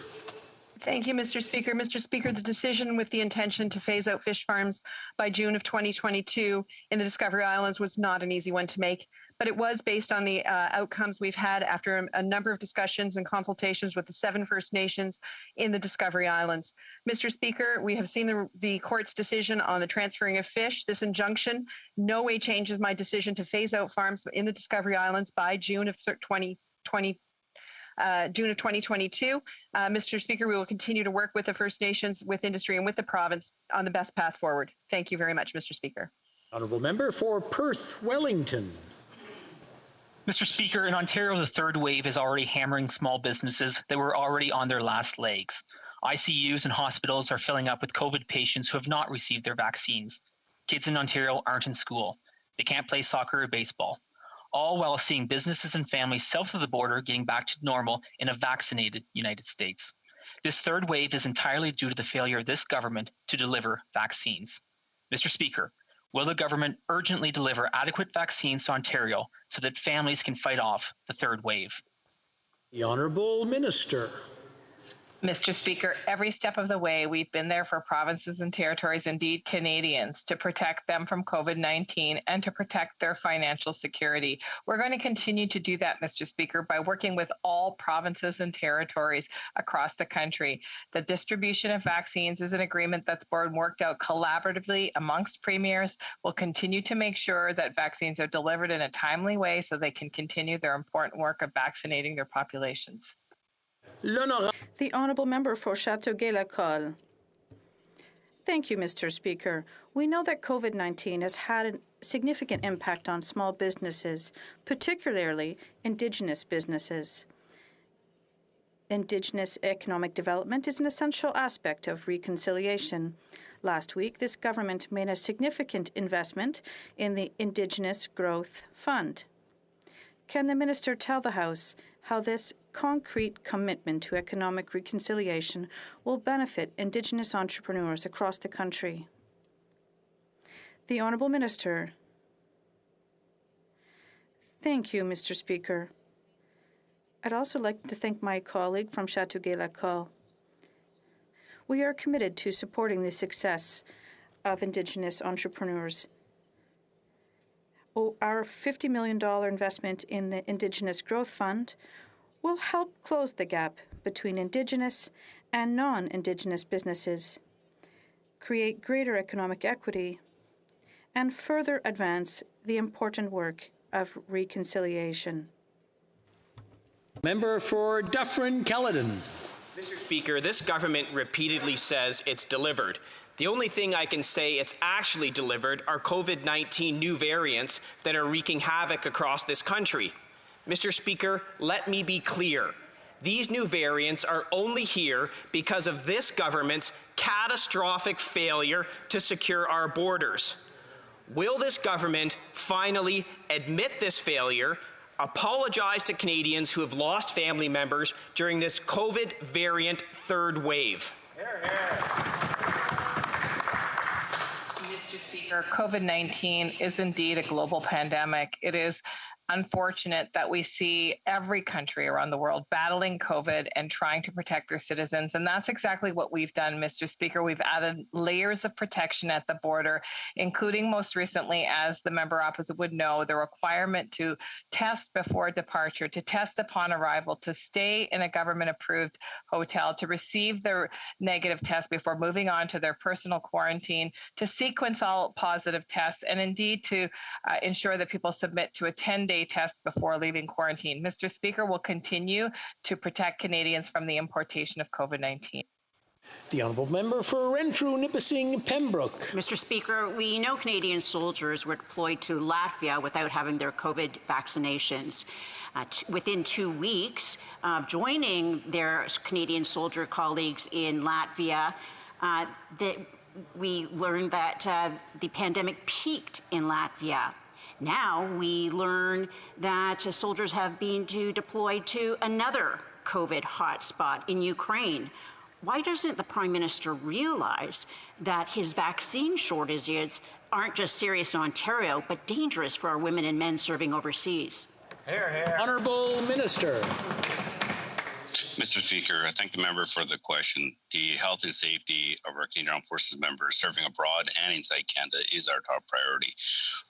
Thank you, Mr. Speaker. Mr. Speaker, the decision with the intention to phase out fish farms by June of 2022 in the Discovery Islands was not an easy one to make, but it was based on the outcomes we've had after a number of discussions and consultations with the 7 First Nations in the Discovery Islands. Mr. Speaker, we have seen the court's decision on the transferring of fish. This injunction no way changes my decision to phase out farms in the Discovery Islands by June of 2022. Mr. Speaker, we will continue to work with the First Nations, with industry, and with the province on the best path forward. Thank you very much, Mr. Speaker. Honourable Member for Perth Wellington. Mr. Speaker, in Ontario, the third wave is already hammering small businesses that were already on their last legs. ICUs and hospitals are filling up with COVID patients who have not received their vaccines. Kids in Ontario aren't in school. They can't play soccer or baseball. All while seeing businesses and families south of the border getting back to normal in a vaccinated United States. This third wave is entirely due to the failure of this government to deliver vaccines. Mr. Speaker, will the government urgently deliver adequate vaccines to Ontario so that families can fight off the third wave? The Honourable Minister. Mr. Speaker, every step of the way, we've been there for provinces and territories, indeed Canadians, to protect them from COVID-19 and to protect their financial security. We're going to continue to do that, Mr. Speaker, by working with all provinces and territories across the country. The distribution of vaccines is an agreement that's been worked out collaboratively amongst premiers. We'll continue to make sure that vaccines are delivered in a timely way so they can continue their important work of vaccinating their populations. The Honourable Member for Châteauguay-Lacolle. Thank you, Mr. Speaker. We know that COVID-19 has had a significant impact on small businesses, particularly Indigenous businesses. Indigenous economic development is an essential aspect of reconciliation. Last week, this government made a significant investment in the Indigenous Growth Fund. Can the minister tell the House how this concrete commitment to economic reconciliation will benefit Indigenous entrepreneurs across the country? The Honourable Minister. Thank you, Mr. Speaker. I'd also like to thank my colleague from Châteauguay-Lacolle. We are committed to supporting the success of Indigenous entrepreneurs. Our $50 million investment in the Indigenous Growth Fund will help close the gap between Indigenous and non-Indigenous businesses, create greater economic equity, and further advance the important work of reconciliation. Member for Dufferin-Caledon. Mr. Speaker, this government repeatedly says it's delivered. The only thing I can say it's actually delivered are COVID-19 new variants that are wreaking havoc across this country. Mr. Speaker, let me be clear. These new variants are only here because of this government's catastrophic failure to secure our borders. Will this government finally admit this failure, apologize to Canadians who have lost family members during this COVID variant third wave? Mr. Speaker, COVID-19 is indeed a global pandemic. It is unfortunate that we see every country around the world battling COVID and trying to protect their citizens. And that's exactly what we've done, Mr. Speaker. We've added layers of protection at the border, including most recently, as the member opposite would know, the requirement to test before departure, to test upon arrival, to stay in a government-approved hotel, to receive their negative test before moving on to their personal quarantine, to sequence all positive tests, and indeed to ensure that people submit to a 10-day test before leaving quarantine. Mr. Speaker, will continue to protect Canadians from the importation of COVID-19. The honourable member for Renfrew, Nipissing, Pembroke. Mr. Speaker, we know Canadian soldiers were deployed to Latvia without having their COVID vaccinations. Within 2 weeks of joining their Canadian soldier colleagues in Latvia, we learned that the pandemic peaked in Latvia. Now we learn that soldiers have been deployed to another COVID hotspot in Ukraine. Why doesn't the Prime Minister realize that his vaccine shortages aren't just serious in Ontario, but dangerous for our women and men serving overseas? Hear, hear. Honourable Minister. Mr. Speaker, I thank the member for the question. The health and safety of our Canadian Armed Forces members serving abroad and inside Canada is our top priority.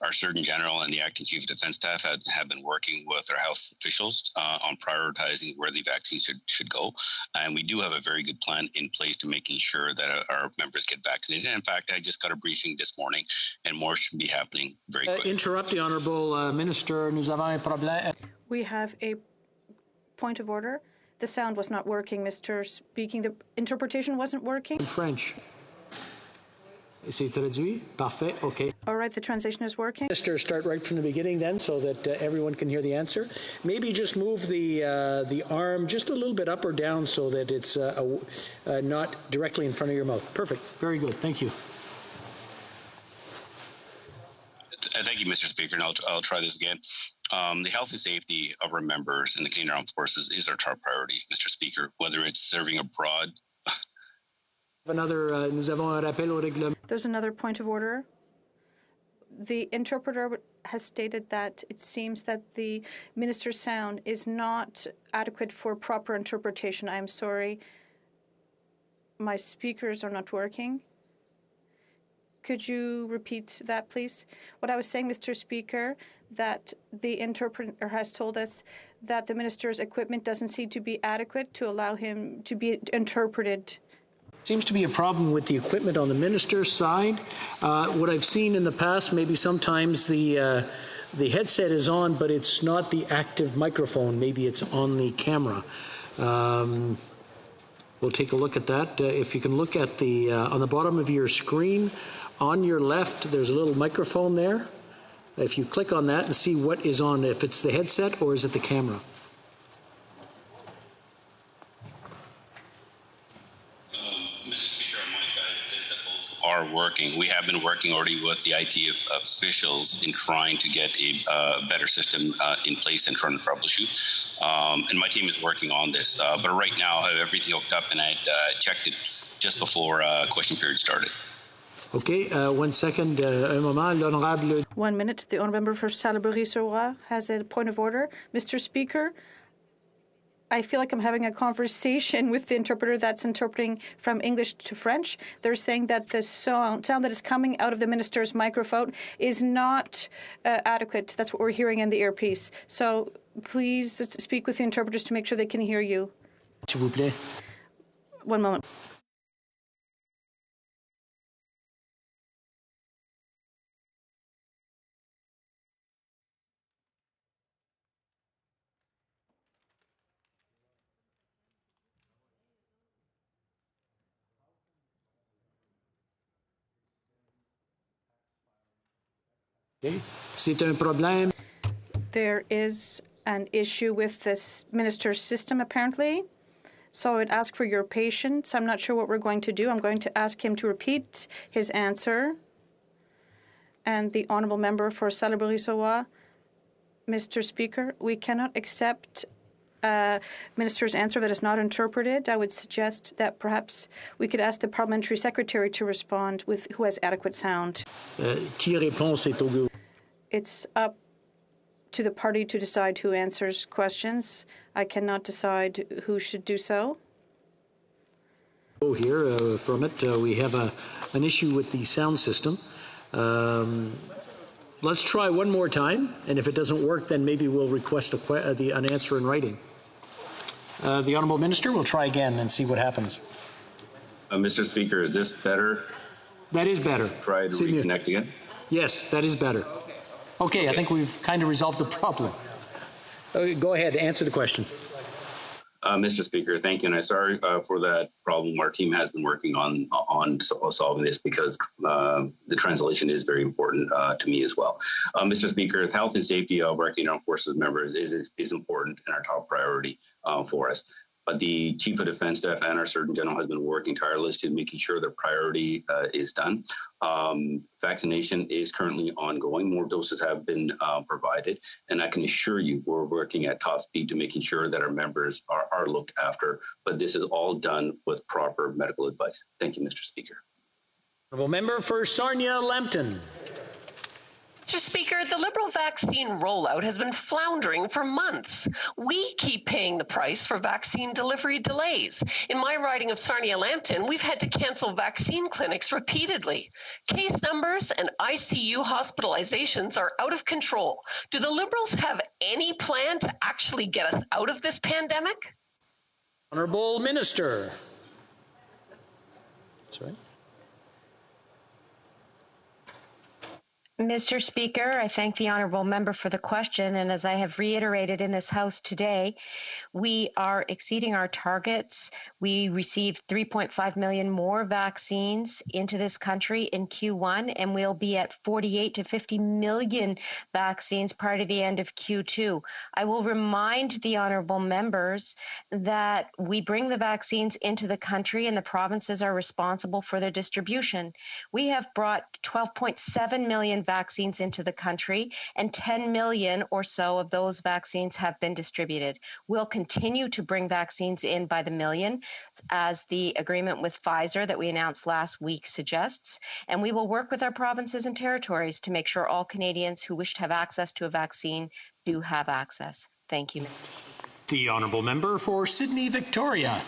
Our Surgeon General and the Acting Chief of Defence Staff have been working with our health officials on prioritizing where the vaccine should go. And we do have a very good plan in place to making sure that our members get vaccinated. In fact, I just got a briefing this morning, and more should be happening very quickly. Interrupt the Honourable Minister. Nous avons un problème. We have a point of order. The sound was not working, Mr. Speaking. The interpretation wasn't working. In French. C'est traduit? Parfait. Okay. All right, the translation is working. Minister, start right from the beginning then so that everyone can hear the answer. Maybe just move the arm just a little bit up or down so that it's not directly in front of your mouth. Perfect. Very good. Thank you. Thank you, Mr. Speaker, and I'll try this again. The health and safety of our members in the Canadian Armed Forces is our top priority, Mr. Speaker, whether it's serving abroad. There's another point of order. The interpreter has stated that it seems that the minister's sound is not adequate for proper interpretation. I'm sorry. My speakers are not working. Could you repeat that, please? What I was saying, Mr. Speaker, that the interpreter has told us that the minister's equipment doesn't seem to be adequate to allow him to be interpreted. Seems to be a problem with the equipment on the minister's side. What I've seen in the past, maybe sometimes the headset is on, but it's not the active microphone. Maybe it's on the camera. We'll take a look at that. If you can look at the on the bottom of your screen, on your left, there's a little microphone there. If you click on that and see what is on, if it's the headset or is it the camera? Mr. Speaker, on my side, it says that both are working. We have been working already with the IT officials in trying to get a better system in place and trying to troubleshoot. And my team is working on this. But right now, I have everything hooked up, and I checked it just before question period started. Okay, 1 second. Un moment, l'honorable. 1 minute. The honourable member for Salaberry-sur-Roi has a point of order. Mr. Speaker, I feel like I'm having a conversation with the interpreter that's interpreting from English to French. They're saying that the sound that is coming out of the minister's microphone is not adequate. That's what we're hearing in the earpiece. So please speak with the interpreters to make sure they can hear you. S'il vous plaît. 1 moment. C'est un problème. There is an issue with this minister's system, apparently. So I would ask for your patience. I'm not sure what we're going to do. I'm going to ask him to repeat his answer. And the honourable member for Salaberry-sur-Roi, Mr. Speaker, we cannot accept minister's answer that is not interpreted, I would suggest that perhaps we could ask the parliamentary secretary to respond with who has adequate sound. Qui répond, c'est au gouvernement. It's up to the party to decide who answers questions. I cannot decide who should do so. Here from it, we have an issue with the sound system. Let's try one more time, and if it doesn't work, then maybe we'll request an answer in writing. The Honourable Minister will try again and see what happens. Mr. Speaker, is this better? That is better. Try to reconnect again? Yes, that is better. Okay, I think we've kind of resolved the problem. Go ahead, answer the question. Mr. Speaker, thank you, and I'm sorry for that problem. Our team has been working on solving this because the translation is very important to me as well. Mr. Speaker, the health and safety of our Canadian Armed Forces members is important and our top priority for us. But the Chief of Defence Staff and our Surgeon General has been working tirelessly to making sure the priority is done. Vaccination is currently ongoing. More doses have been provided. And I can assure you we're working at top speed to making sure that our members are looked after. But this is all done with proper medical advice. Thank you, Mr. Speaker. Honourable Member for Sarnia-Lambton. Mr. Speaker, the Liberal vaccine rollout has been floundering for months. We keep paying the price for vaccine delivery delays. In my riding of Sarnia-Lambton, we've had to cancel vaccine clinics repeatedly. Case numbers and ICU hospitalizations are out of control. Do the Liberals have any plan to actually get us out of this pandemic? Honourable Minister. That's right. Mr. Speaker, I thank the honourable member for the question, and as I have reiterated in this House today, we are exceeding our targets. We received 3.5 million more vaccines into this country in Q1, and we'll be at 48 to 50 million vaccines prior to the end of Q2. I will remind the honourable members that we bring the vaccines into the country and the provinces are responsible for their distribution. We have brought 12.7 million vaccines into the country, and 10 million or so of those vaccines have been distributed. We'll continue to bring vaccines in by the million, as the agreement with Pfizer that we announced last week suggests, and we will work with our provinces and territories to make sure all Canadians who wish to have access to a vaccine do have access. Thank you, Mr. Speaker. The Honourable Member for Sydney, Victoria.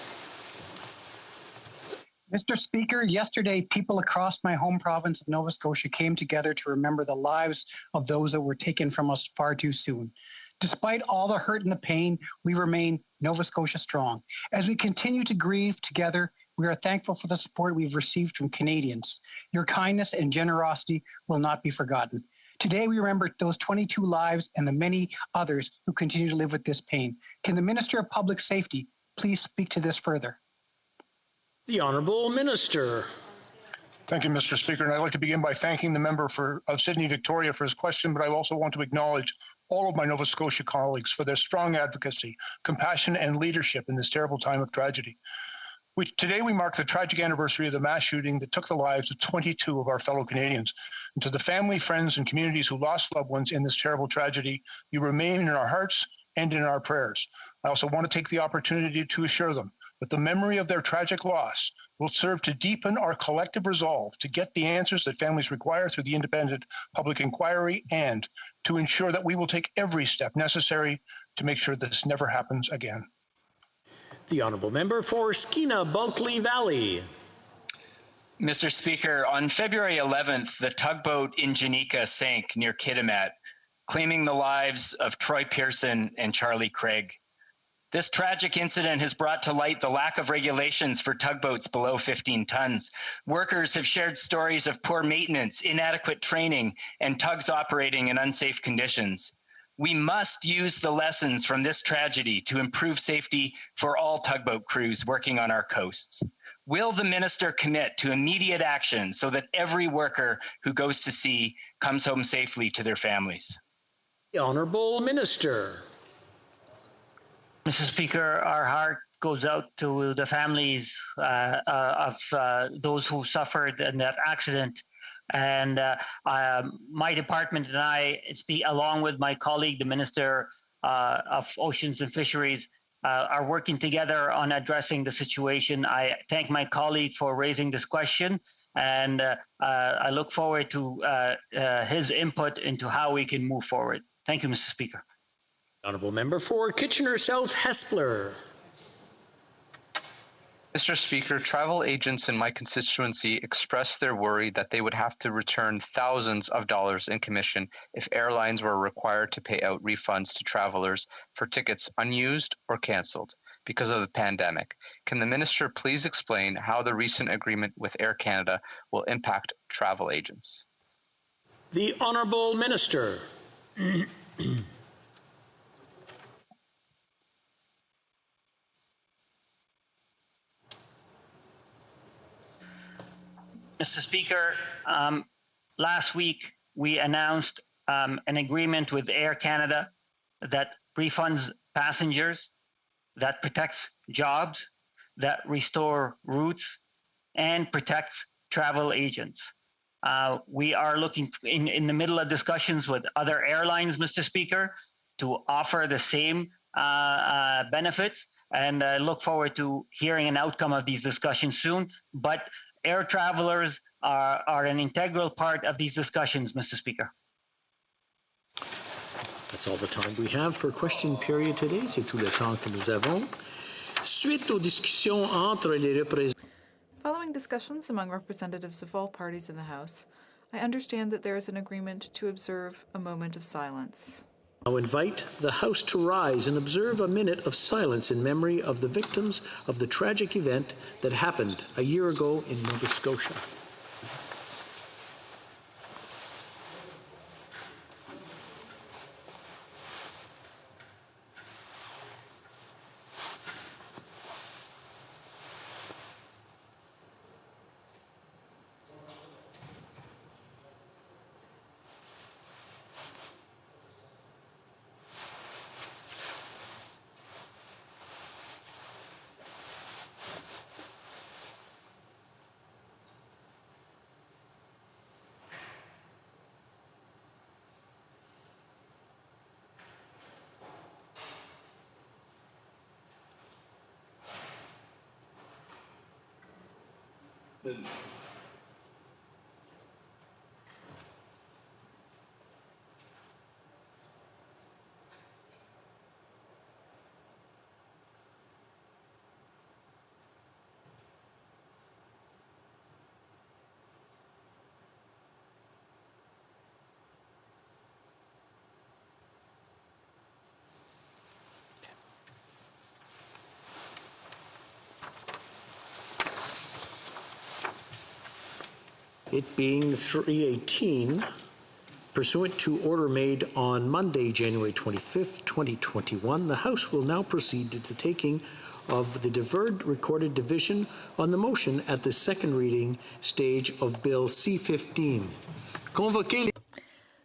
Mr. Speaker, yesterday, people across my home province of Nova Scotia came together to remember the lives of those that were taken from us far too soon. Despite all the hurt and the pain, we remain Nova Scotia strong. As we continue to grieve together, we are thankful for the support we've received from Canadians. Your kindness and generosity will not be forgotten. Today, we remember those 22 lives and the many others who continue to live with this pain. Can the Minister of Public Safety please speak to this further? The Honourable Minister. Thank you, Mr. Speaker. And I'd like to begin by thanking the member of Sydney, Victoria for his question, but I also want to acknowledge all of my Nova Scotia colleagues for their strong advocacy, compassion, and leadership in this terrible time of tragedy. Today we mark the tragic anniversary of the mass shooting that took the lives of 22 of our fellow Canadians. And to the family, friends, and communities who lost loved ones in this terrible tragedy, you remain in our hearts and in our prayers. I also want to take the opportunity to assure them that the memory of their tragic loss will serve to deepen our collective resolve to get the answers that families require through the independent public inquiry and to ensure that we will take every step necessary to make sure this never happens again. The Honourable Member for Skeena Bulkley Valley. Mr. Speaker, on February 11th, the tugboat Ingenika sank near Kitimat, claiming the lives of Troy Pearson and Charlie Craig. This tragic incident has brought to light the lack of regulations for tugboats below 15 tons. Workers have shared stories of poor maintenance, inadequate training, and tugs operating in unsafe conditions. We must use the lessons from this tragedy to improve safety for all tugboat crews working on our coasts. Will the minister commit to immediate action so that every worker who goes to sea comes home safely to their families? The Honourable Minister. Mr. Speaker, our heart goes out to the families of those who suffered in that accident. And my department and I, along with my colleague, the Minister of Oceans and Fisheries, are working together on addressing the situation. I thank my colleague for raising this question, and I look forward to his input into how we can move forward. Thank you, Mr. Speaker. Honourable Member for Kitchener South Hespeler. Mr. Speaker, travel agents in my constituency expressed their worry that they would have to return thousands of dollars in commission if airlines were required to pay out refunds to travelers for tickets unused or cancelled because of the pandemic. Can the Minister please explain how the recent agreement with Air Canada will impact travel agents? The Honourable Minister. Mr. Speaker, last week we announced an agreement with Air Canada that refunds passengers, that protects jobs, that restore routes, and protects travel agents. We are looking in the middle of discussions with other airlines, Mr. Speaker, to offer the same benefits, and I look forward to hearing an outcome of these discussions soon. But air travelers are an integral part of these discussions, Mr. Speaker. That's all the time we have for question period today. C'est tout le temps que nous avons. Suite aux discussions entre les représentants. Following discussions among representatives of all parties in the House, I understand that there is an agreement to observe a moment of silence. I'll invite the House to rise and observe a minute of silence in memory of the victims of the tragic event that happened a year ago in Nova Scotia. It being 3:18, pursuant to order made on Monday, January 25th, 2021, the House will now proceed to the taking of the deferred recorded division on the motion at the second reading stage of Bill C-15.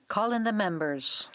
Call in the members.